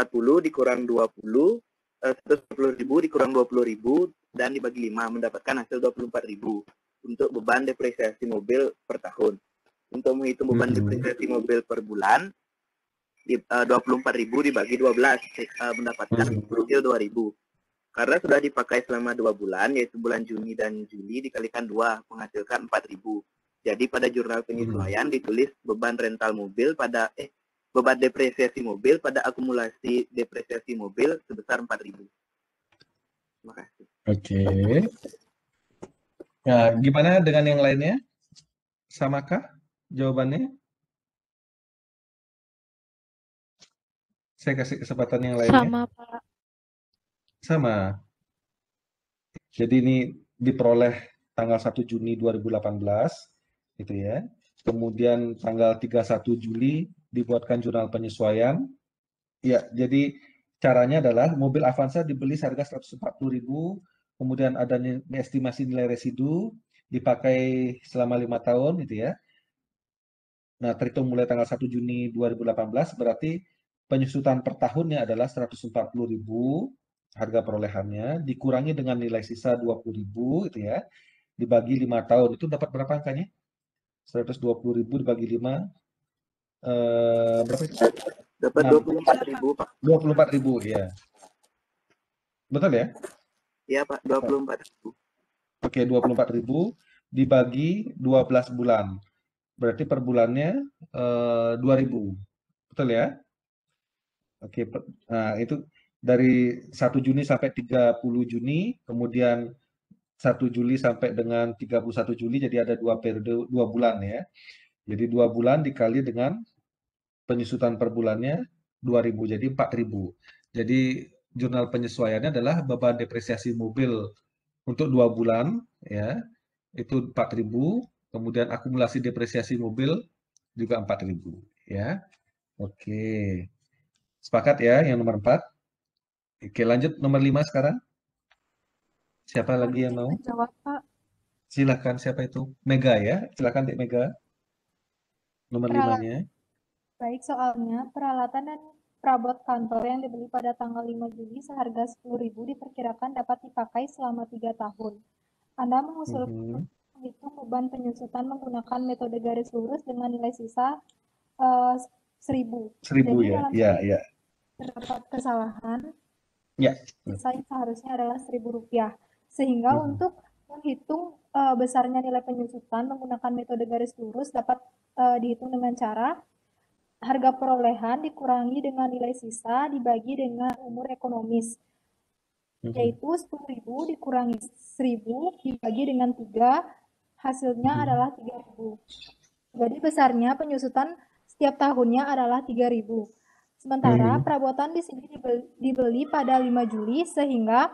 dikurang 20, 110.000 dikurang 20.000 dan dibagi 5 mendapatkan hasil 24.000 untuk beban depresiasi mobil per tahun. Untuk menghitung beban depresiasi mobil per bulan, 24.000 dibagi 12 mendapatkan hasil 2.000. Karena sudah dipakai selama 2 bulan, yaitu bulan Juni dan Juli, dikalikan 2, menghasilkan 4.000. Jadi pada jurnal penyesuaian ditulis beban rental mobil pada beban depresiasi mobil pada akumulasi depresiasi mobil sebesar 4.000. Terima kasih. Oke. Nah, gimana dengan yang lainnya? Samakah jawabannya? Saya kasih kesempatan yang lainnya. Sama, Pak. Sama. Jadi ini diperoleh tanggal 1 Juni 2018, gitu ya. Kemudian tanggal 31 Juli dibuatkan jurnal penyesuaian. Ya, jadi caranya adalah mobil Avanza dibeli seharga 140.000, kemudian ada estimasi nilai residu, dipakai selama 5 tahun, gitu ya. Nah, terhitung mulai tanggal 1 Juni 2018, berarti penyusutan per tahunnya adalah 140.000 harga perolehannya, dikurangi dengan nilai sisa 20.000, gitu ya, dibagi 5 tahun. Itu dapat berapa angkanya? 120.000 dibagi 5, berapa itu? Dapat 24.000, Pak. 24.000, ya. Betul ya? Iya, Pak, 24.000. Oke, 24.000 dibagi 12 bulan. Berarti per bulannya 2.000. Betul ya? Oke, nah itu dari 1 Juni sampai 30 Juni, kemudian 1 Juli sampai dengan 31 Juli, jadi ada 2 periode, 2 bulan ya. Jadi 2 bulan dikali dengan penyusutan per bulannya 2.000, jadi 4.000. Jadi jurnal penyesuaiannya adalah beban depresiasi mobil untuk 2 bulan ya, itu 4.000, kemudian akumulasi depresiasi mobil juga 4.000 ya. Oke. Sepakat ya yang nomor 4? Oke, lanjut nomor 5 sekarang. Siapa lagi yang mau? Jawab, Pak. Silakan, siapa itu? Mega ya? Silakan Dik Mega. Nomor 5-nya. Baik, soalnya peralatan dan perabot kantor yang dibeli pada tanggal 5 Juli seharga 10.000 diperkirakan dapat dipakai selama 3 tahun. Anda mengusulkan menghitung beban penyusutan menggunakan metode garis lurus dengan nilai sisa 1.000. 1.000 ya? Iya, iya. Terdapat kesalahan. Ya. Sisa yang seharusnya adalah Rp1.000. Sehingga untuk menghitung besarnya nilai penyusutan menggunakan metode garis lurus dapat dihitung dengan cara harga perolehan dikurangi dengan nilai sisa dibagi dengan umur ekonomis, yaitu 10.000 dikurangi 1.000 dibagi dengan 3, hasilnya adalah 3.000. Jadi besarnya penyusutan setiap tahunnya adalah 3.000. Sementara perabotan di sini dibeli pada 5 Juli sehingga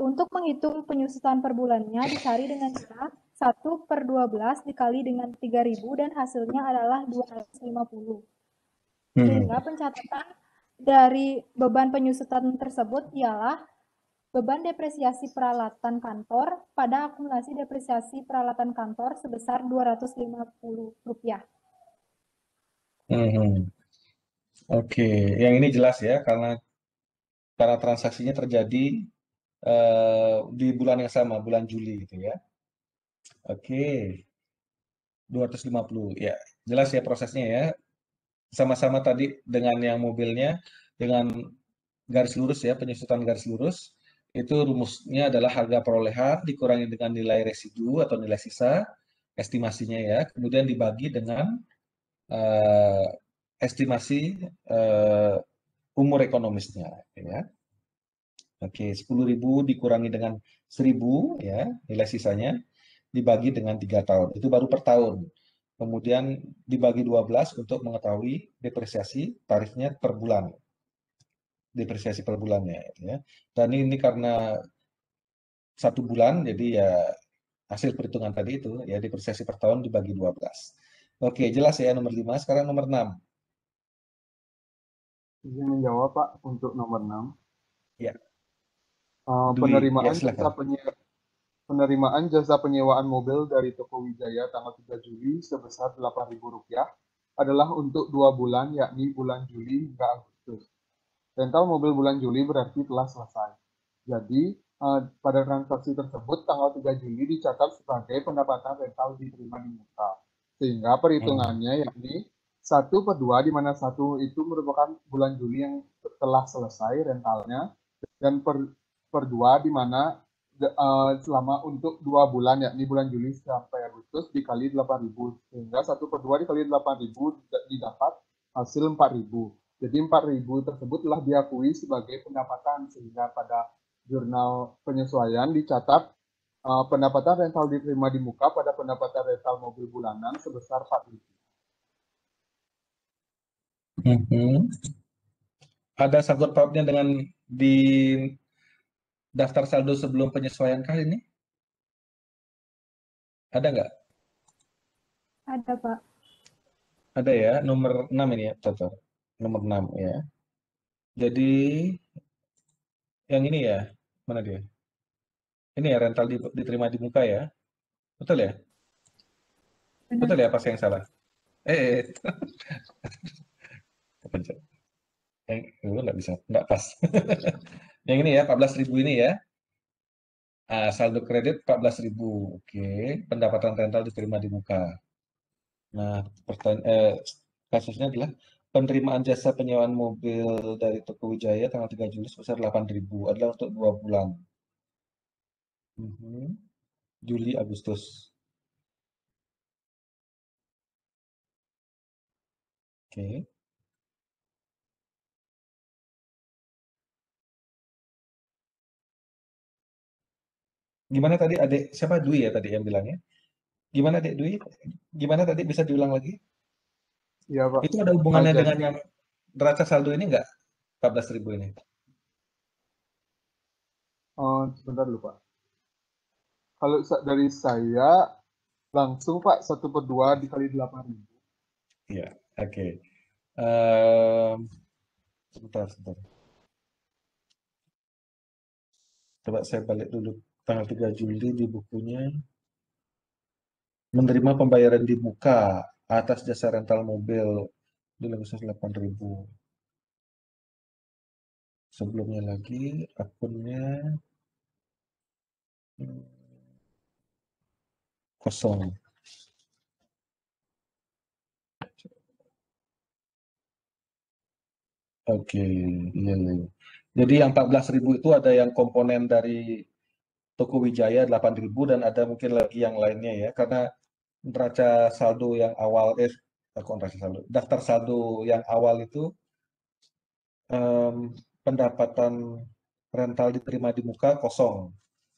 untuk menghitung penyusutan per bulannya dicari dengan cara 1/12 dikali dengan 3.000 dan hasilnya adalah 250. Sehingga pencatatan dari beban penyusutan tersebut ialah beban depresiasi peralatan kantor pada akumulasi depresiasi peralatan kantor sebesar Rp250. Mhm. Oke, yang ini jelas ya, karena transaksinya terjadi di bulan yang sama, bulan Juli gitu ya. Oke, 250 ya. Jelas ya prosesnya ya. Sama-sama tadi dengan yang mobilnya, dengan garis lurus ya, penyusutan garis lurus, itu rumusnya adalah harga perolehan dikurangi dengan nilai residu atau nilai sisa, estimasinya ya, kemudian dibagi dengan eh, estimasi eh, umur ekonomisnya ya. Oke, 10.000 dikurangi dengan 1.000 ya, nilai sisanya dibagi dengan 3 tahun. Itu baru per tahun. Kemudian dibagi 12 untuk mengetahui depresiasi tarifnya per bulan. Depresiasi per bulannya ya. Dan ini karena 1 bulan, jadi ya hasil perhitungan tadi itu ya depresiasi per tahun dibagi 12. Oke, jelas ya nomor 5. Sekarang nomor 6. Izin menjawab Pak untuk nomor 6. Ya, Dwi. Ya, silakan. Penerimaan jasa penyewaan mobil dari Toko Wijaya tanggal 3 Juli sebesar Rp8.000 adalah untuk 2 bulan, yakni bulan Juli hingga Agustus. Rental mobil bulan Juli berarti telah selesai. Jadi, pada transaksi tersebut tanggal 3 Juli dicatat sebagai pendapatan rental diterima di muka. Sehingga perhitungannya yakni 1/2, di mana 1 itu merupakan bulan Juli yang telah selesai rentalnya, dan per 2 di mana selama untuk 2 bulan, yakni bulan Juli sampai Agustus dikali 8.000, sehingga 1/2 dikali 8.000 didapat hasil 4.000. Jadi 4.000 tersebut telah diakui sebagai pendapatan, sehingga pada jurnal penyesuaian dicatat pendapatan rental diterima di muka pada pendapatan rental mobil bulanan sebesar 4.000. Ada sangkut pautnya dengan di daftar saldo sebelum penyesuaian kali ini? Ada nggak? Ada, Pak. Ada ya, nomor 6 ini ya, Toto. Nomor 6 ya. Jadi yang ini ya, mana dia? Ini ya rental diterima di muka ya. Betul ya? Benar. Betul ya, pas yang salah? Kepencet. Yang itu nggak bisa, nggak pas. Yang ini ya, 14.000 ini ya. Saldo kredit 14.000. Oke, pendapatan rental diterima di muka. Nah, kasusnya adalah penerimaan jasa penyewaan mobil dari Toko Wijaya tanggal 3 Juli sebesar 8.000 adalah untuk 2 bulan. Juli, Agustus. Oke. Gimana tadi adik, siapa Dwi ya tadi yang bilangnya? Gimana adik Dwi? Gimana tadi bisa diulang lagi? Iya, Pak. Itu ada hubungannya Jadi, dengan yang neraca saldo ini nggak? 14.000 ini. sebentar dulu, Pak. Kalau dari saya langsung, Pak, 1/2 dikali 8.000. Iya, oke. Sebentar. Coba saya balik dulu tanggal 3 Juli di bukunya. Menerima pembayaran di muka atas jasa rental mobil di Agustus 8.000. Sebelumnya lagi akunnya kosong. Oke, iya. Jadi yang 14.000 itu ada yang komponen dari Toko Wijaya 8.000 dan ada mungkin lagi yang lainnya ya, karena neraca saldo yang awal daftar saldo yang awal itu pendapatan rental diterima di muka kosong.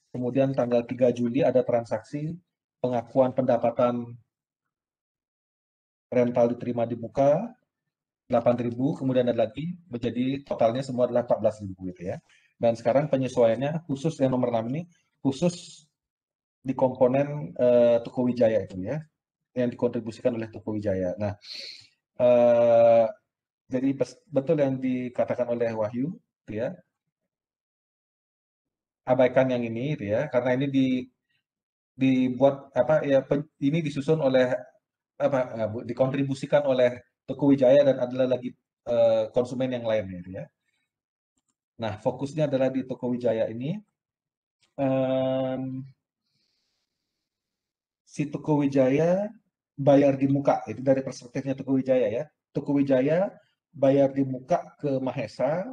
Kemudian tanggal 3 Juli ada transaksi pengakuan pendapatan rental diterima di muka 8.000, kemudian ada lagi menjadi totalnya semua adalah 14.000 gitu ya. Dan sekarang penyesuaiannya khusus yang nomor 6 ini khusus di komponen Toko Wijaya itu ya, yang dikontribusikan oleh Toko Wijaya. Nah, jadi betul yang dikatakan oleh Wahyu, gitu ya. Abaikan yang ini, gitu ya, karena ini dibuat apa ya? Ini disusun oleh apa? Dikontribusikan oleh Toko Wijaya dan adalah lagi konsumen yang lainnya gitu ya. Nah, fokusnya adalah di Toko Wijaya ini. Si Toko Wijaya bayar di muka, itu dari perspektifnya Toko Wijaya ya. Toko Wijaya bayar di muka ke Mahesa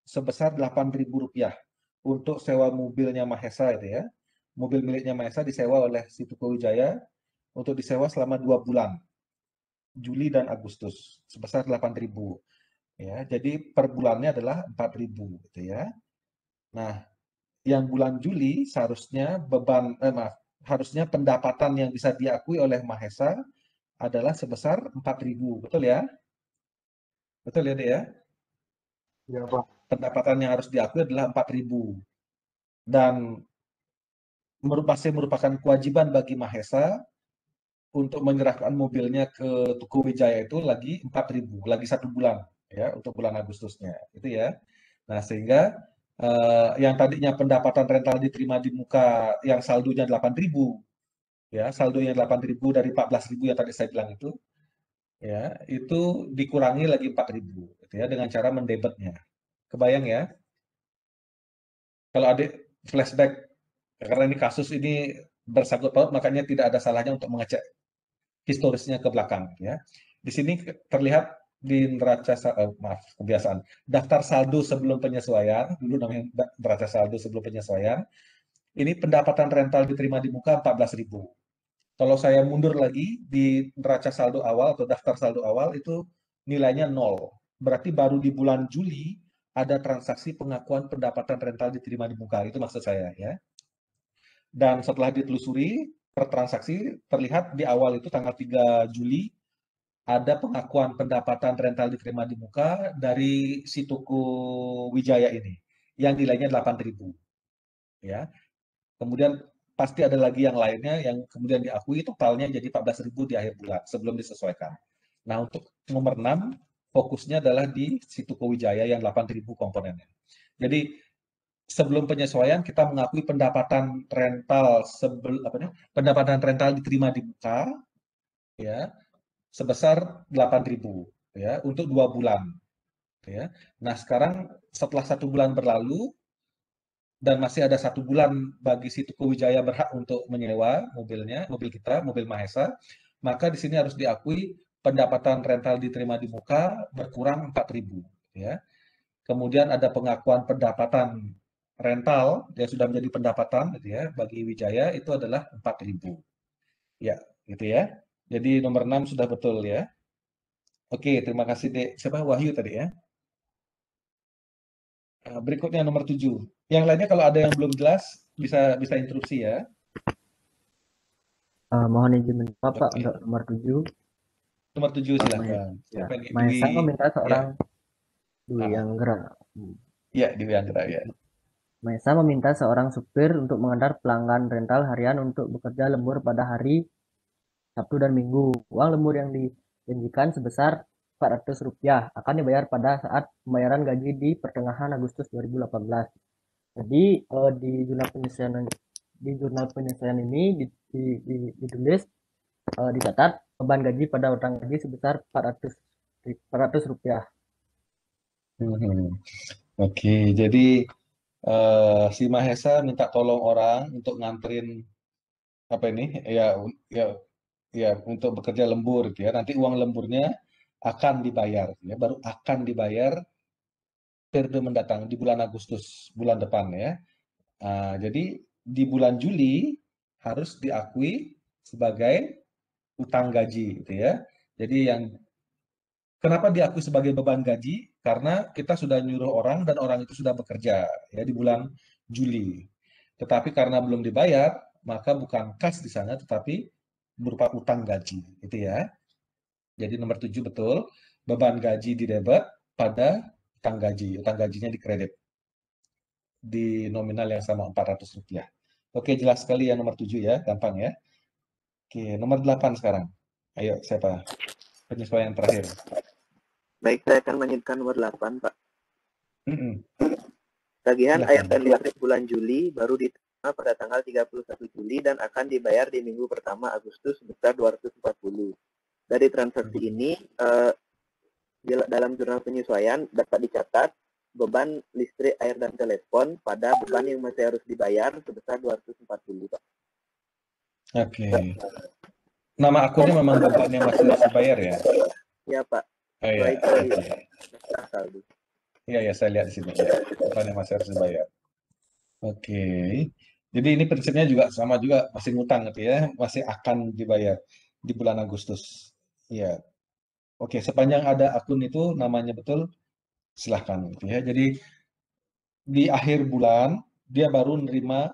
sebesar Rp8.000 untuk sewa mobilnya Mahesa itu ya. Mobil miliknya Mahesa disewa oleh si Toko Wijaya untuk disewa selama 2 bulan, Juli dan Agustus, sebesar 8.000 ya. Jadi per bulannya adalah 4.000 gitu ya. Nah, yang bulan Juli seharusnya harusnya pendapatan yang bisa diakui oleh Mahesa adalah sebesar 4.000, betul ya? Betul ya, Dek ya? Ya, Pak. Pendapatan yang harus diakui adalah 4.000. Dan masih merupakan kewajiban bagi Mahesa untuk menyerahkan mobilnya ke Toko Wijaya itu lagi 4.000, lagi 1 bulan ya, untuk bulan Agustusnya. Itu ya. Nah, sehingga yang tadinya pendapatan rental diterima di muka yang saldonya 8.000 ya, saldonya 8.000 dari 14.000 yang tadi saya bilang itu ya, itu dikurangi lagi 4.000 gitu ya, dengan cara mendebetnya. Kebayang ya? Kalau Adik flashback, karena ini kasus ini bersangkut paut, makanya tidak ada salahnya untuk mengecek historisnya ke belakang ya. Di sini terlihat di kebiasaan daftar saldo sebelum penyesuaian, dulu namanya neraca saldo sebelum penyesuaian. Ini pendapatan rental diterima di muka 14.000. Kalau saya mundur lagi di neraca saldo awal atau daftar saldo awal itu nilainya 0. Berarti baru di bulan Juli ada transaksi pengakuan pendapatan rental diterima di muka. Itu maksud saya ya. Dan setelah ditelusuri per transaksi terlihat di awal itu tanggal 3 Juli ada pengakuan pendapatan rental diterima di muka dari si Toko Wijaya ini yang nilainya 8.000 ya. Kemudian pasti ada lagi yang lainnya yang kemudian diakui totalnya jadi 14.000 di akhir bulan sebelum disesuaikan. Nah, untuk nomor 6 fokusnya adalah di si Toko Wijaya yang 8.000 komponennya. Jadi sebelum penyesuaian kita mengakui pendapatan rental pendapatan rental diterima di muka ya sebesar 8.000 ya untuk 2 bulan ya. Nah, sekarang setelah 1 bulan berlalu dan masih ada 1 bulan bagi si Toko Wijaya berhak untuk menyewa mobilnya, mobil kita, mobil Mahesa, maka di sini harus diakui pendapatan rental diterima di muka berkurang 4.000 ya. Kemudian ada pengakuan pendapatan rental yang sudah menjadi pendapatan gitu ya bagi Wijaya itu adalah 4.000. Ya, gitu ya. Jadi nomor 6 sudah betul ya. Oke, terima kasih Dek. Siapa? Wahyu tadi ya. Berikutnya nomor 7. Yang lainnya kalau ada yang belum jelas bisa interupsi ya. Mohon izin menjawab Pak Oke. untuk nomor 7. Nomor 7 silakan. Ya. Siapa ini? Mahesa meminta seorang Dwi Anggra. Ya, Dwi Anggra ya. Mahesa meminta seorang supir untuk mengantar pelanggan rental harian untuk bekerja lembur pada hari Sabtu dan Minggu. Uang lembur yang dijanjikan sebesar Rp400 akan dibayar pada saat pembayaran gaji di pertengahan Agustus 2018. Jadi di jurnal penyesuaian ini ditulis dicatat beban gaji pada orang gaji sebesar Rp400. Oke, jadi si Mahesa minta tolong orang untuk nganterin apa ini ya untuk bekerja lembur gitu ya. Nanti uang lemburnya akan dibayar ya, baru akan dibayar periode mendatang di bulan Agustus bulan depan ya. Jadi di bulan Juli harus diakui sebagai utang gaji gitu ya. Jadi kenapa diakui sebagai beban gaji? Karena kita sudah nyuruh orang dan orang itu sudah bekerja ya di bulan Juli. Tetapi karena belum dibayar, maka bukan kas di sana tetapi berupa utang gaji gitu ya. Jadi nomor 7 betul, beban gaji didebet pada utang gaji. Utang gajinya dikredit di nominal yang sama Rp400. Oke, jelas sekali ya nomor 7 ya, gampang ya. Oke, nomor 8 sekarang. Ayo, siapa? Penyesuaian terakhir. Baik, saya akan melanjutkan nomor 8, Pak. Tagihan Silakan. ART bulan Juli baru diterima pada tanggal 31 Juli dan akan dibayar di minggu pertama Agustus sebesar 240. Dari transaksi ini, Dalam jurnal penyesuaian dapat dicatat beban listrik, air, dan telepon pada beban yang masih harus dibayar sebesar 240, Pak. Oke. Nama akunnya memang beban yang masih harus dibayar ya? Ya, Pak. Oh iya. Saldo. Iya, saya lihat di sini. Beban yang masih harus dibayar. Oke. Jadi ini prinsipnya juga sama juga, masih ngutang gitu ya, masih akan dibayar di bulan Agustus. Iya. Oke, sepanjang ada akun itu namanya betul, silahkan gitu ya. Jadi di akhir bulan dia baru nerima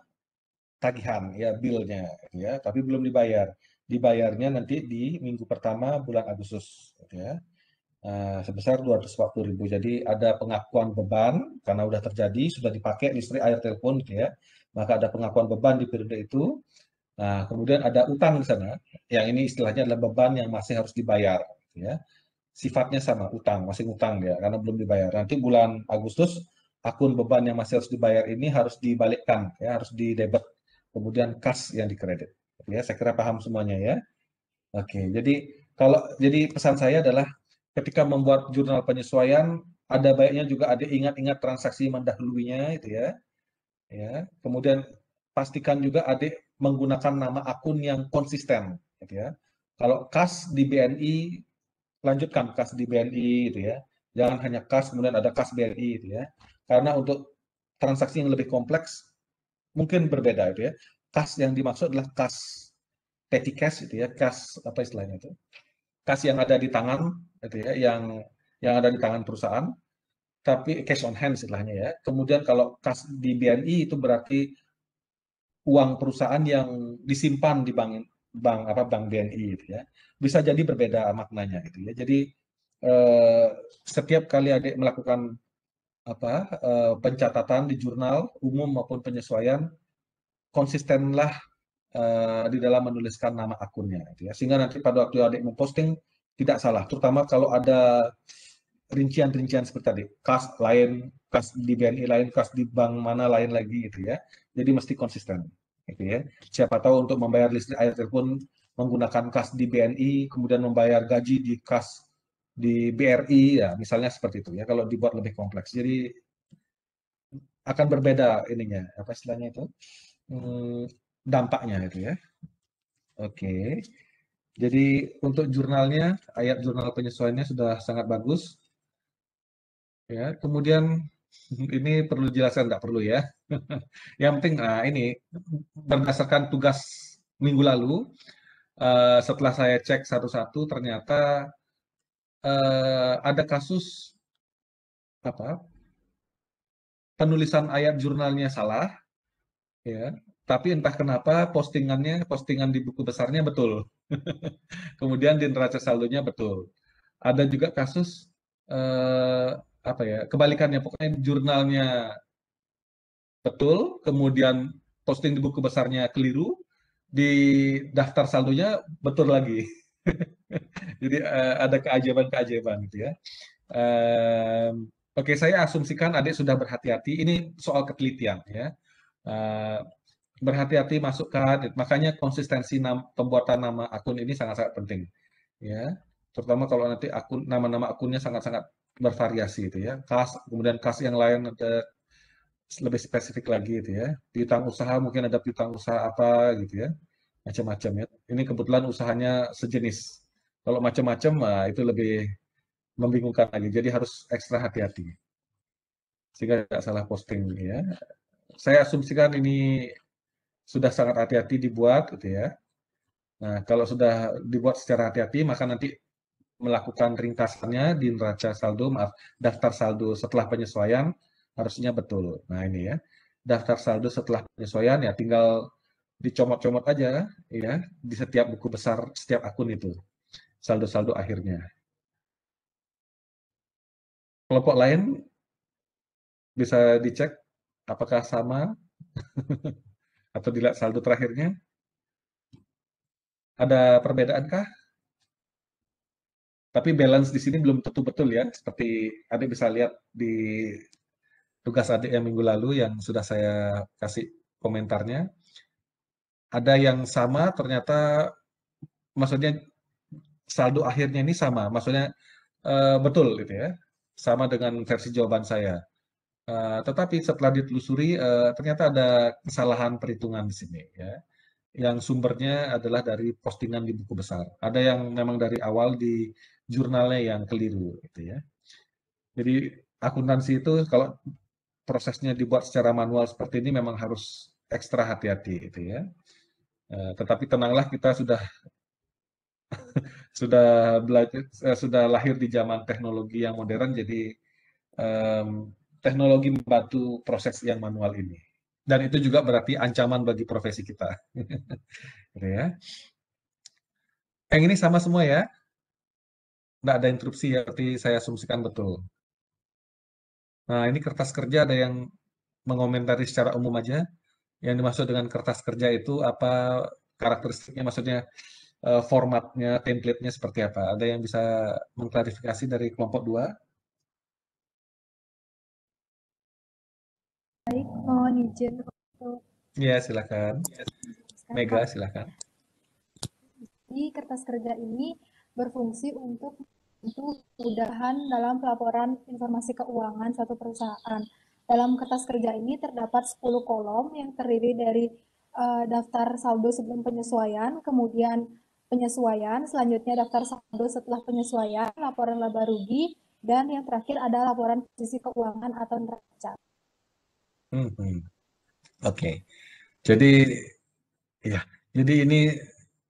tagihan ya, bill-nya gitu ya, tapi belum dibayar. Dibayarnya nanti di minggu pertama bulan Agustus gitu ya. Sebesar 240.000. Jadi ada pengakuan beban karena udah terjadi, sudah dipakai listrik, air, telepon gitu ya. Maka ada pengakuan beban di periode itu. Nah, kemudian ada utang di sana. Yang ini istilahnya adalah beban yang masih harus dibayar gitu ya. Sifatnya sama, utang, masih utang dia karena belum dibayar. Nanti bulan Agustus akun beban yang masih harus dibayar ini harus dibalikkan ya, harus di debit. Kemudian kas yang dikredit. Ya, saya kira paham semuanya ya. Oke, jadi pesan saya adalah ketika membuat jurnal penyesuaian ada baiknya juga ada ingat-ingat transaksi mendahulunya itu ya. Ya, kemudian pastikan juga adik menggunakan nama akun yang konsisten gitu ya. Kalau kas di BNI lanjutkan kas di BNI gitu ya. Jangan hanya kas kemudian ada kas BNI gitu ya. Karena untuk transaksi yang lebih kompleks mungkin berbeda itu ya. Kas yang dimaksud adalah kas petty cash itu ya, kas apa istilahnya itu? Kas yang ada di tangan gitu ya, yang ada di tangan perusahaan, tapi cash on hand istilahnya ya. Kemudian kalau kas di BNI itu berarti uang perusahaan yang disimpan di bank BNI gitu ya. Bisa jadi berbeda maknanya gitu ya. Jadi setiap kali adik melakukan pencatatan di jurnal umum maupun penyesuaian, konsistenlah di dalam menuliskan nama akunnya gitu ya. Sehingga nanti pada waktu adik memposting tidak salah, terutama kalau ada rincian-rincian seperti tadi, kas lain, kas di BNI lain, kas di bank mana lain lagi gitu ya. Jadi mesti konsisten gitu ya. Siapa tahu untuk membayar listrik, air, telepon menggunakan kas di BNI, kemudian membayar gaji di kas di BRI ya, misalnya seperti itu ya. Kalau dibuat lebih kompleks, jadi akan berbeda ininya, apa istilahnya itu, dampaknya itu ya. Oke. Jadi untuk jurnalnya, ayat jurnal penyesuaiannya sudah sangat bagus. Ya, kemudian ini perlu dijelaskan, nggak perlu ya. Yang penting, ini berdasarkan tugas minggu lalu, setelah saya cek satu-satu, ternyata ada kasus penulisan ayat jurnalnya salah, ya. Tapi entah kenapa postingan di buku besarnya betul. Kemudian di neraca saldonya betul. Ada juga kasus kebalikannya, pokoknya jurnalnya betul, kemudian posting di buku besarnya keliru, di daftar saldonya betul lagi. Jadi ada keajaiban-keajaiban gitu ya. Oke, saya asumsikan adik sudah berhati-hati. Ini soal ketelitian ya. Berhati-hati masukkan, makanya konsistensi pembuatan nama akun ini sangat-sangat penting ya. Terutama kalau nanti nama-nama akunnya sangat-sangat bervariasi itu ya. Kas, kemudian kas yang lain ada lebih spesifik lagi itu ya. Piutang usaha mungkin ada piutang usaha apa gitu ya. Macam-macam ya. Ini kebetulan usahanya sejenis. Kalau macam-macam itu lebih membingungkan lagi. Jadi harus ekstra hati-hati. Sehingga tidak salah posting ya. Saya asumsikan ini sudah sangat hati-hati dibuat gitu ya. Nah, kalau sudah dibuat secara hati-hati, maka nanti melakukan ringkasannya di neraca saldo, daftar saldo setelah penyesuaian harusnya betul. Nah, ini ya. Daftar saldo setelah penyesuaian ya tinggal dicomot-comot aja ya di setiap buku besar setiap akun itu. Saldo-saldo akhirnya. Kelompok lain bisa dicek apakah sama atau dilihat saldo terakhirnya. Ada perbedaankah? Tapi balance di sini belum tentu betul ya, seperti adik bisa lihat di tugas adik yang minggu lalu yang sudah saya kasih komentarnya. Ada yang sama ternyata, maksudnya saldo akhirnya ini sama, maksudnya Betul itu ya, sama dengan versi jawaban saya. Tetapi setelah ditelusuri, ternyata ada kesalahan perhitungan di sini ya, yang sumbernya adalah dari postingan di buku besar. Ada yang memang dari awal di jurnalnya yang keliru gitu ya. Jadi akuntansi itu kalau prosesnya dibuat secara manual seperti ini memang harus ekstra hati-hati gitu ya. Tetapi tenanglah, kita sudah belajar, sudah lahir di zaman teknologi yang modern, jadi teknologi membantu proses yang manual ini. Dan itu juga berarti ancaman bagi profesi kita. Gitu ya. Yang ini sama semua ya? Nggak ada interupsi ya, berarti saya asumsikan betul. Nah, ini kertas kerja, ada yang mengomentari secara umum aja. Yang dimaksud dengan kertas kerja itu apa karakteristiknya, maksudnya formatnya, template-nya seperti apa? Ada yang bisa mengklarifikasi dari kelompok 2? Baik, mohon izin untuk Ya, silakan. Mega, Pak. silakan. Jadi kertas kerja ini berfungsi untuk kemudahan dalam pelaporan informasi keuangan suatu perusahaan. Dalam kertas kerja ini terdapat 10 kolom yang terdiri dari daftar saldo sebelum penyesuaian, kemudian penyesuaian, selanjutnya daftar saldo setelah penyesuaian, laporan laba rugi, dan yang terakhir ada laporan posisi keuangan atau neraca. Oke. Jadi ya, jadi ini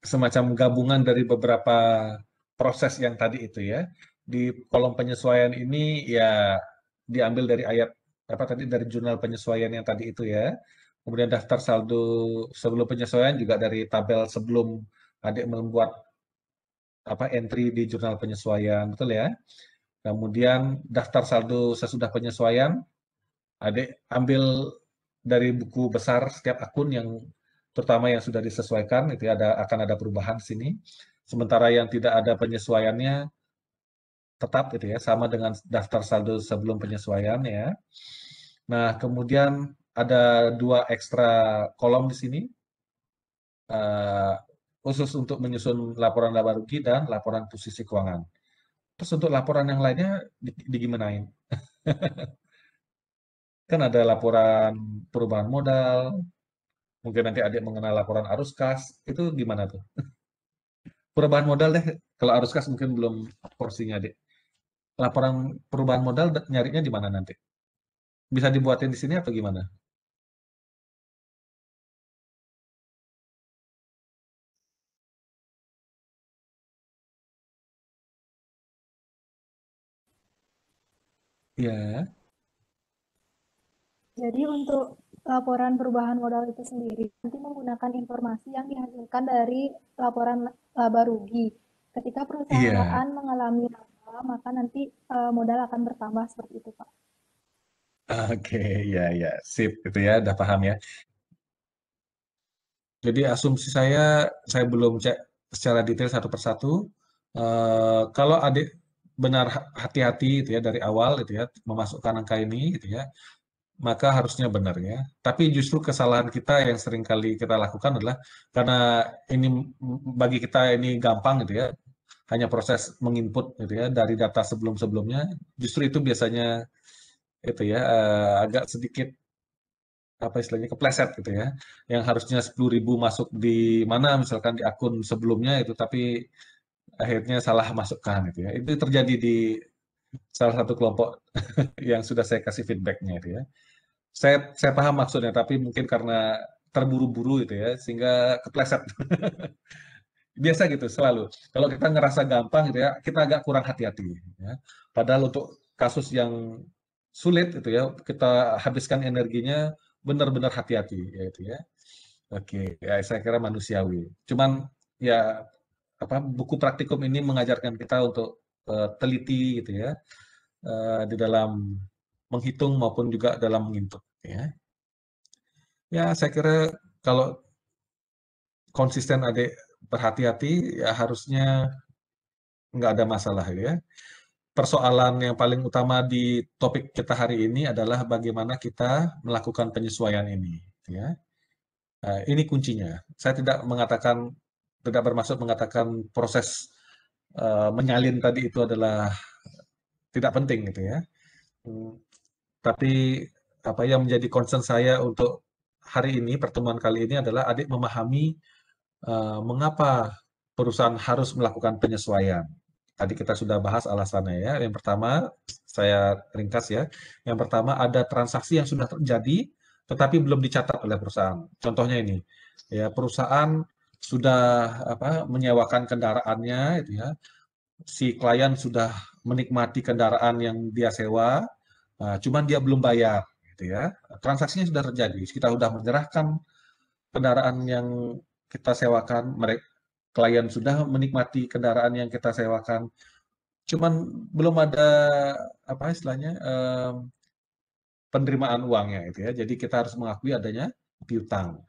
semacam gabungan dari beberapa proses yang tadi itu ya. Di kolom penyesuaian ini ya diambil dari ayat apa tadi, dari jurnal penyesuaian yang tadi itu ya. Kemudian daftar saldo sebelum penyesuaian juga dari tabel sebelum adik membuat apa entry di jurnal penyesuaian, betul ya. Kemudian daftar saldo sesudah penyesuaian, adik ambil dari buku besar setiap akun yang terutama yang sudah disesuaikan, itu akan ada perubahan di sini. Sementara yang tidak ada penyesuaiannya tetap gitu ya, sama dengan daftar saldo sebelum penyesuaian ya. Nah, kemudian ada 2 ekstra kolom di sini, khusus untuk menyusun laporan laba rugi dan laporan posisi keuangan. Terus untuk laporan yang lainnya digimanain? Kan ada laporan perubahan modal, mungkin nanti adik mengenal laporan arus kas, itu gimana tuh? Perubahan modal deh, kalau arus kas mungkin belum porsinya adik. Laporan perubahan modal nyarinya di mana nanti? Bisa dibuatin di sini atau gimana? Ya, Jadi untuk laporan perubahan modal itu sendiri nanti menggunakan informasi yang dihasilkan dari laporan laba rugi. Ketika iya. perusahaan mengalami laba, maka nanti modal akan bertambah seperti itu, Pak. Oke, ya, ya, sip, itu ya, udah paham ya. Jadi asumsi saya belum cek secara detail satu persatu. Kalau adik benar hati-hati itu ya dari awal itu ya memasukkan angka ini gitu ya, maka harusnya benar ya. Tapi justru kesalahan kita yang sering kali kita lakukan adalah karena ini bagi kita ini gampang gitu ya, hanya proses menginput gitu ya dari data sebelum-sebelumnya, justru itu biasanya itu ya agak sedikit apa istilahnya kepleset gitu ya. Yang harusnya 10.000 masuk di mana misalkan di akun sebelumnya itu, tapi akhirnya salah masukkan gitu ya. Itu terjadi di salah satu kelompok yang sudah saya kasih feedbacknya itu ya. Saya paham maksudnya, tapi mungkin karena terburu-buru itu ya, sehingga kepleset. Biasa gitu selalu. Kalau kita ngerasa gampang gitu ya, kita agak kurang hati-hati. Ya. Padahal untuk kasus yang sulit itu ya, kita habiskan energinya benar-benar hati-hati ya itu ya. Oke, ya saya kira manusiawi. Cuman ya apa buku praktikum ini mengajarkan kita untuk teliti gitu ya di dalam menghitung maupun juga dalam menginput ya. Ya saya kira kalau konsisten adik berhati-hati ya harusnya nggak ada masalah ya. Persoalan yang paling utama di topik kita hari ini adalah bagaimana kita melakukan penyesuaian ini ya. Ini kuncinya. Saya tidak bermaksud mengatakan proses menyalin tadi itu adalah tidak penting gitu ya. Tapi apa yang menjadi concern saya untuk hari ini, pertemuan kali ini adalah adik memahami mengapa perusahaan harus melakukan penyesuaian. Tadi kita sudah bahas alasannya ya. Yang pertama, saya ringkas ya. Yang pertama ada transaksi yang sudah terjadi tetapi belum dicatat oleh perusahaan. Contohnya ini, ya perusahaan sudah menyewakan kendaraannya, itu ya. Si klien sudah menikmati kendaraan yang dia sewa, cuman dia belum bayar, gitu ya. Transaksinya sudah terjadi. Kita sudah menyerahkan kendaraan yang kita sewakan, klien sudah menikmati kendaraan yang kita sewakan, cuman belum ada penerimaan uangnya itu ya. Jadi kita harus mengakui adanya piutang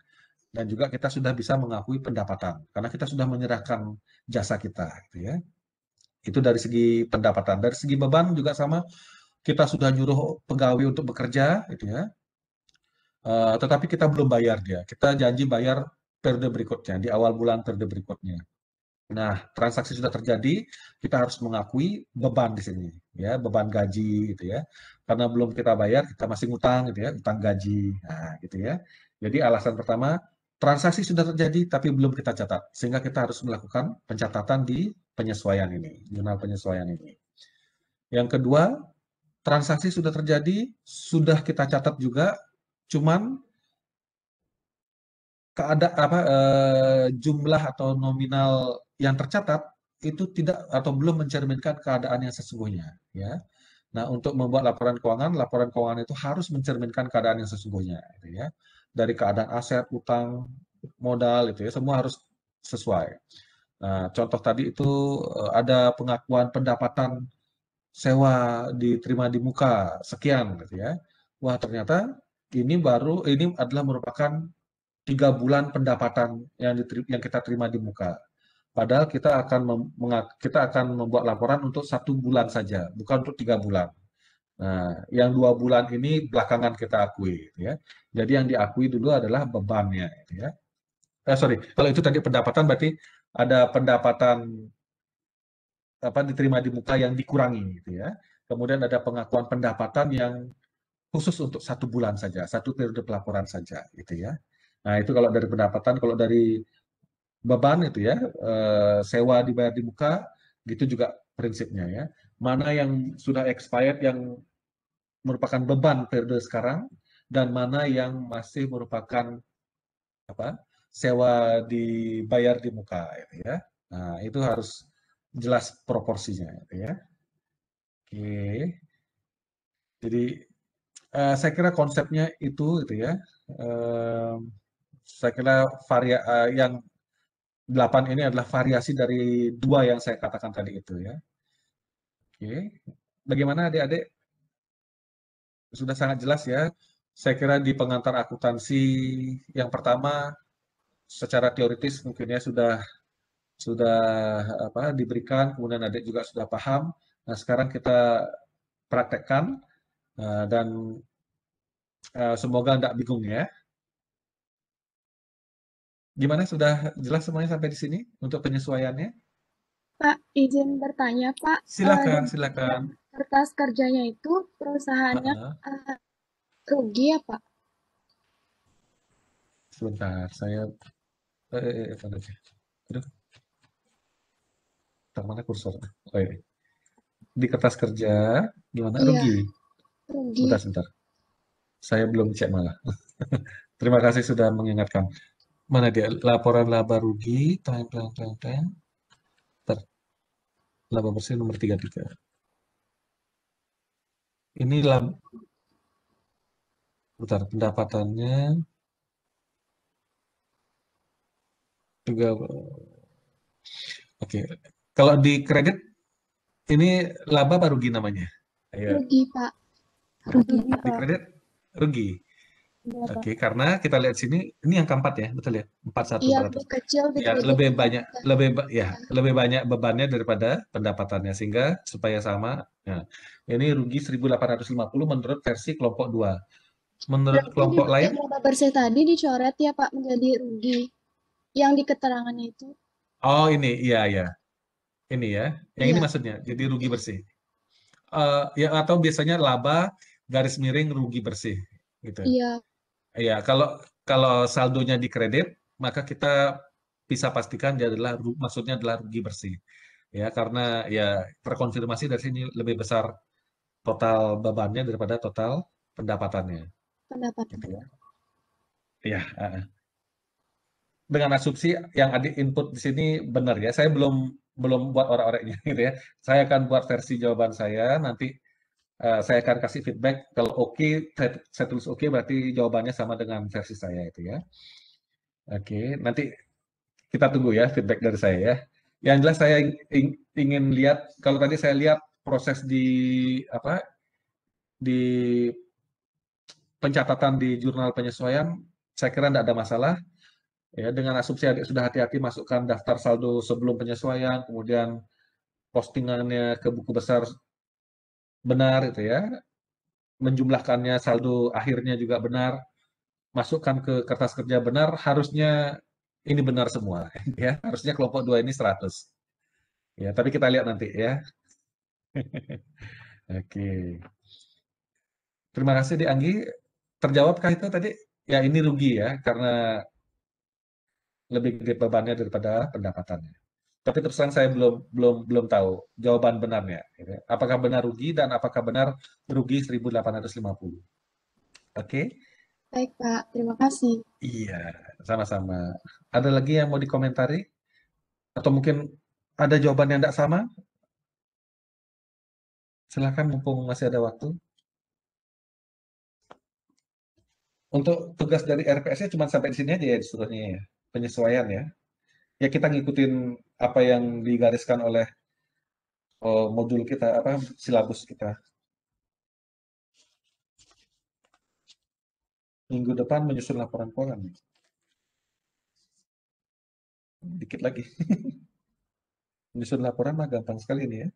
dan juga kita sudah bisa mengakui pendapatan karena kita sudah menyerahkan jasa kita gitu ya. Itu dari segi pendapatan. Dari segi beban juga sama, kita sudah nyuruh pegawai untuk bekerja gitu ya. Tetapi kita belum bayar dia. Kita janji bayar periode berikutnya di awal bulan periode berikutnya. Nah, transaksi sudah terjadi, kita harus mengakui beban di sini, ya, beban gaji, gitu ya. Karena belum kita bayar, kita masih ngutang, gitu ya, utang gaji, nah, gitu ya. Jadi alasan pertama, transaksi sudah terjadi, tapi belum kita catat, sehingga kita harus melakukan pencatatan di penyesuaian ini, jurnal penyesuaian ini. Yang kedua, transaksi sudah terjadi, sudah kita catat juga, cuman jumlah atau nominal yang tercatat itu tidak atau belum mencerminkan keadaan yang sesungguhnya ya. Nah, untuk membuat laporan keuangan itu harus mencerminkan keadaan yang sesungguhnya gitu ya. Dari keadaan aset, utang, modal itu ya, semua harus sesuai. Nah, contoh tadi itu ada pengakuan pendapatan sewa diterima di muka sekian gitu ya. Wah, ternyata ini adalah merupakan 3 bulan pendapatan yang kita terima di muka. Padahal kita akan membuat laporan untuk 1 bulan saja, bukan untuk 3 bulan. Nah, yang 2 bulan ini belakangan kita akui, ya. Jadi yang diakui dulu adalah bebannya, ya. Kalau itu tadi pendapatan berarti ada pendapatan diterima di muka yang dikurangi, gitu ya. Kemudian ada pengakuan pendapatan yang khusus untuk 1 bulan saja, 1 periode pelaporan saja, gitu ya. Nah, itu kalau dari pendapatan, kalau dari beban itu ya, sewa dibayar di muka, gitu juga prinsipnya ya. Mana yang sudah expired yang merupakan beban periode sekarang, dan mana yang masih merupakan sewa dibayar di muka gitu ya. Nah, itu harus jelas proporsinya gitu ya. Oke. Jadi saya kira konsepnya itu ya. Saya kira yang 8 ini adalah variasi dari 2 yang saya katakan tadi itu ya. Oke. Bagaimana adik-adik? Sudah sangat jelas ya. Saya kira di pengantar akuntansi yang pertama secara teoritis mungkin ya sudah diberikan, kemudian adik juga sudah paham. Nah, sekarang kita praktekkan dan semoga tidak bingung ya. Gimana, sudah jelas semuanya sampai di sini untuk penyesuaiannya? Pak, izin bertanya, Pak. Silakan. Kertas kerjanya itu perusahaannya rugi ya, Pak? Sebentar, saya mana kursor? Oh, iya. Di kertas kerja gimana? Iya, rugi? Rugi. Sebentar. Saya belum cek malah. Terima kasih sudah mengingatkan. Mana dia? Laporan laba rugi, laba bersih nomor 33. Ini bentar, pendapatannya juga. Oke. Kalau di kredit ini laba apa rugi namanya? Ayo. Rugi, Pak. Rugi. Di kredit rugi. Oke, karena kita lihat sini ini yang keempat ya, betul ya? 41 Iya, berarti. kecil di Ya, kredit. lebih banyak bebannya daripada pendapatannya, sehingga supaya sama. Nah, ini rugi 1.850 menurut versi kelompok 2. Menurut Berarti kelompok di lain? laba bersih tadi dicoret ya, Pak, menjadi rugi. Yang di keterangannya itu. Oh, ini, iya. Ini ya. Yang ini Iya. maksudnya, jadi rugi bersih. ya atau biasanya laba garis miring rugi bersih gitu. Iya. Iya, kalau saldonya di kredit, maka kita bisa pastikan dia adalah maksudnya adalah rugi bersih. Ya, karena ya terkonfirmasi dari sini lebih besar total bebannya daripada total pendapatannya. Pendapat. Gitu ya. Iya, dengan asumsi yang adik input di sini benar ya. Saya belum buat orek-oreknya gitu ya. Saya akan buat versi jawaban saya, nanti saya akan kasih feedback. Kalau oke, saya tulis oke, berarti jawabannya sama dengan versi saya itu ya. Oke, nanti kita tunggu ya feedback dari saya ya. Yang jelas saya ingin lihat, kalau tadi saya lihat proses di pencatatan di jurnal penyesuaian, saya kira tidak ada masalah. Ya, dengan asumsi adik sudah hati-hati masukkan daftar saldo sebelum penyesuaian, kemudian postingannya ke buku besar benar itu ya, menjumlahkannya saldo akhirnya juga benar, masukkan ke kertas kerja benar, harusnya ini benar semua ya, harusnya kelompok 2 ini 100. Ya, tapi kita lihat nanti ya. Oke. Terima kasih Di Anggi. Terjawabkah itu tadi? Ya ini rugi ya, karena lebih gede bebannya daripada pendapatannya. Tapi terus terang saya belum tahu jawaban benarnya. Gitu. Apakah benar rugi dan apakah benar rugi 1.850? Oke? Baik, Pak. Terima kasih. Iya, sama-sama. Ada lagi yang mau dikomentari? Atau mungkin ada jawaban yang tidak sama? Silahkan mumpung masih ada waktu. Untuk tugas dari RPS-nya cuma sampai di sini aja ya disuruhnya ya. Penyesuaian ya. Ya kita ngikutin apa yang digariskan oleh modul kita, silabus kita. Minggu depan menyusun laporan keuangan. Dikit lagi. Menyusun laporan mah gampang sekali ini ya.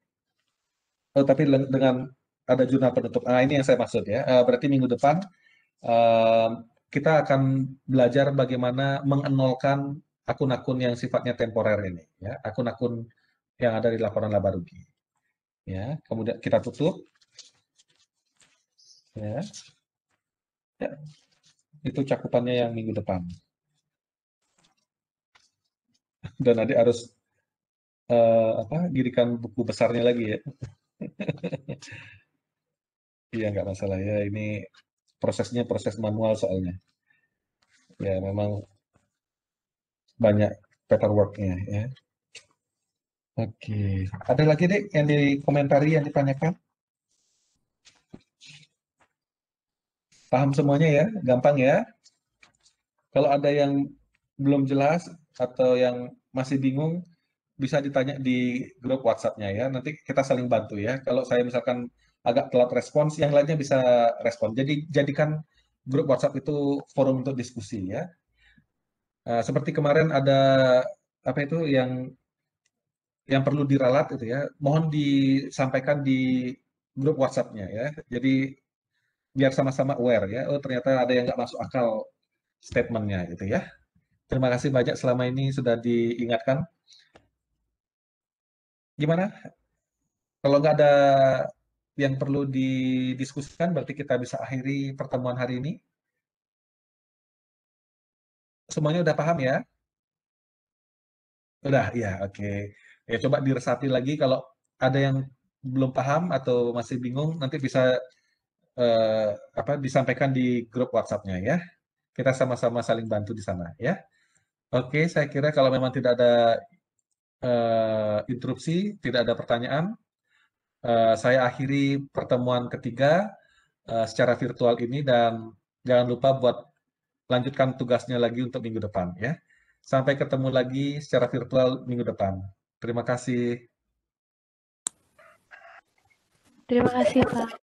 Oh, tapi dengan ada jurnal penutup. Ini yang saya maksud ya. Berarti minggu depan kita akan belajar bagaimana mengenolkan akun-akun yang sifatnya temporer ini. Ya. Akun-akun yang ada di laporan laba rugi. Ya, kemudian kita tutup. Ya. Ya. Itu cakupannya yang minggu depan. Dan adik harus dirikan buku besarnya lagi ya. Iya, nggak masalah ya. Ini prosesnya proses manual soalnya. Ya, memang banyak paperwork-nya ya. Oke. Ada lagi deh yang dikomentari, yang ditanyakan? Paham semuanya ya? Gampang ya? Kalau ada yang belum jelas atau yang masih bingung, bisa ditanya di grup WhatsApp-nya ya. Nanti kita saling bantu ya. Kalau saya misalkan agak telat respons, yang lainnya bisa respon. Jadi jadikan grup WhatsApp itu forum untuk diskusi ya. Seperti kemarin ada yang perlu diralat itu ya. Mohon disampaikan di grup WhatsApp-nya ya. Jadi biar sama-sama aware ya. Oh ternyata ada yang nggak masuk akal statement-nya gitu ya. Terima kasih banyak selama ini sudah diingatkan. Gimana? Kalau nggak ada yang perlu didiskusikan, berarti kita bisa akhiri pertemuan hari ini. Semuanya udah paham ya? Udah, ya oke. Ya coba diresapi lagi kalau ada yang belum paham atau masih bingung, nanti bisa disampaikan di grup WhatsApp-nya ya. Kita sama-sama saling bantu di sana ya. Oke, saya kira kalau memang tidak ada interupsi, tidak ada pertanyaan, saya akhiri pertemuan ketiga secara virtual ini dan jangan lupa buat lanjutkan tugasnya lagi untuk minggu depan ya. Sampai ketemu lagi secara virtual minggu depan. Terima kasih. Terima kasih, Pak.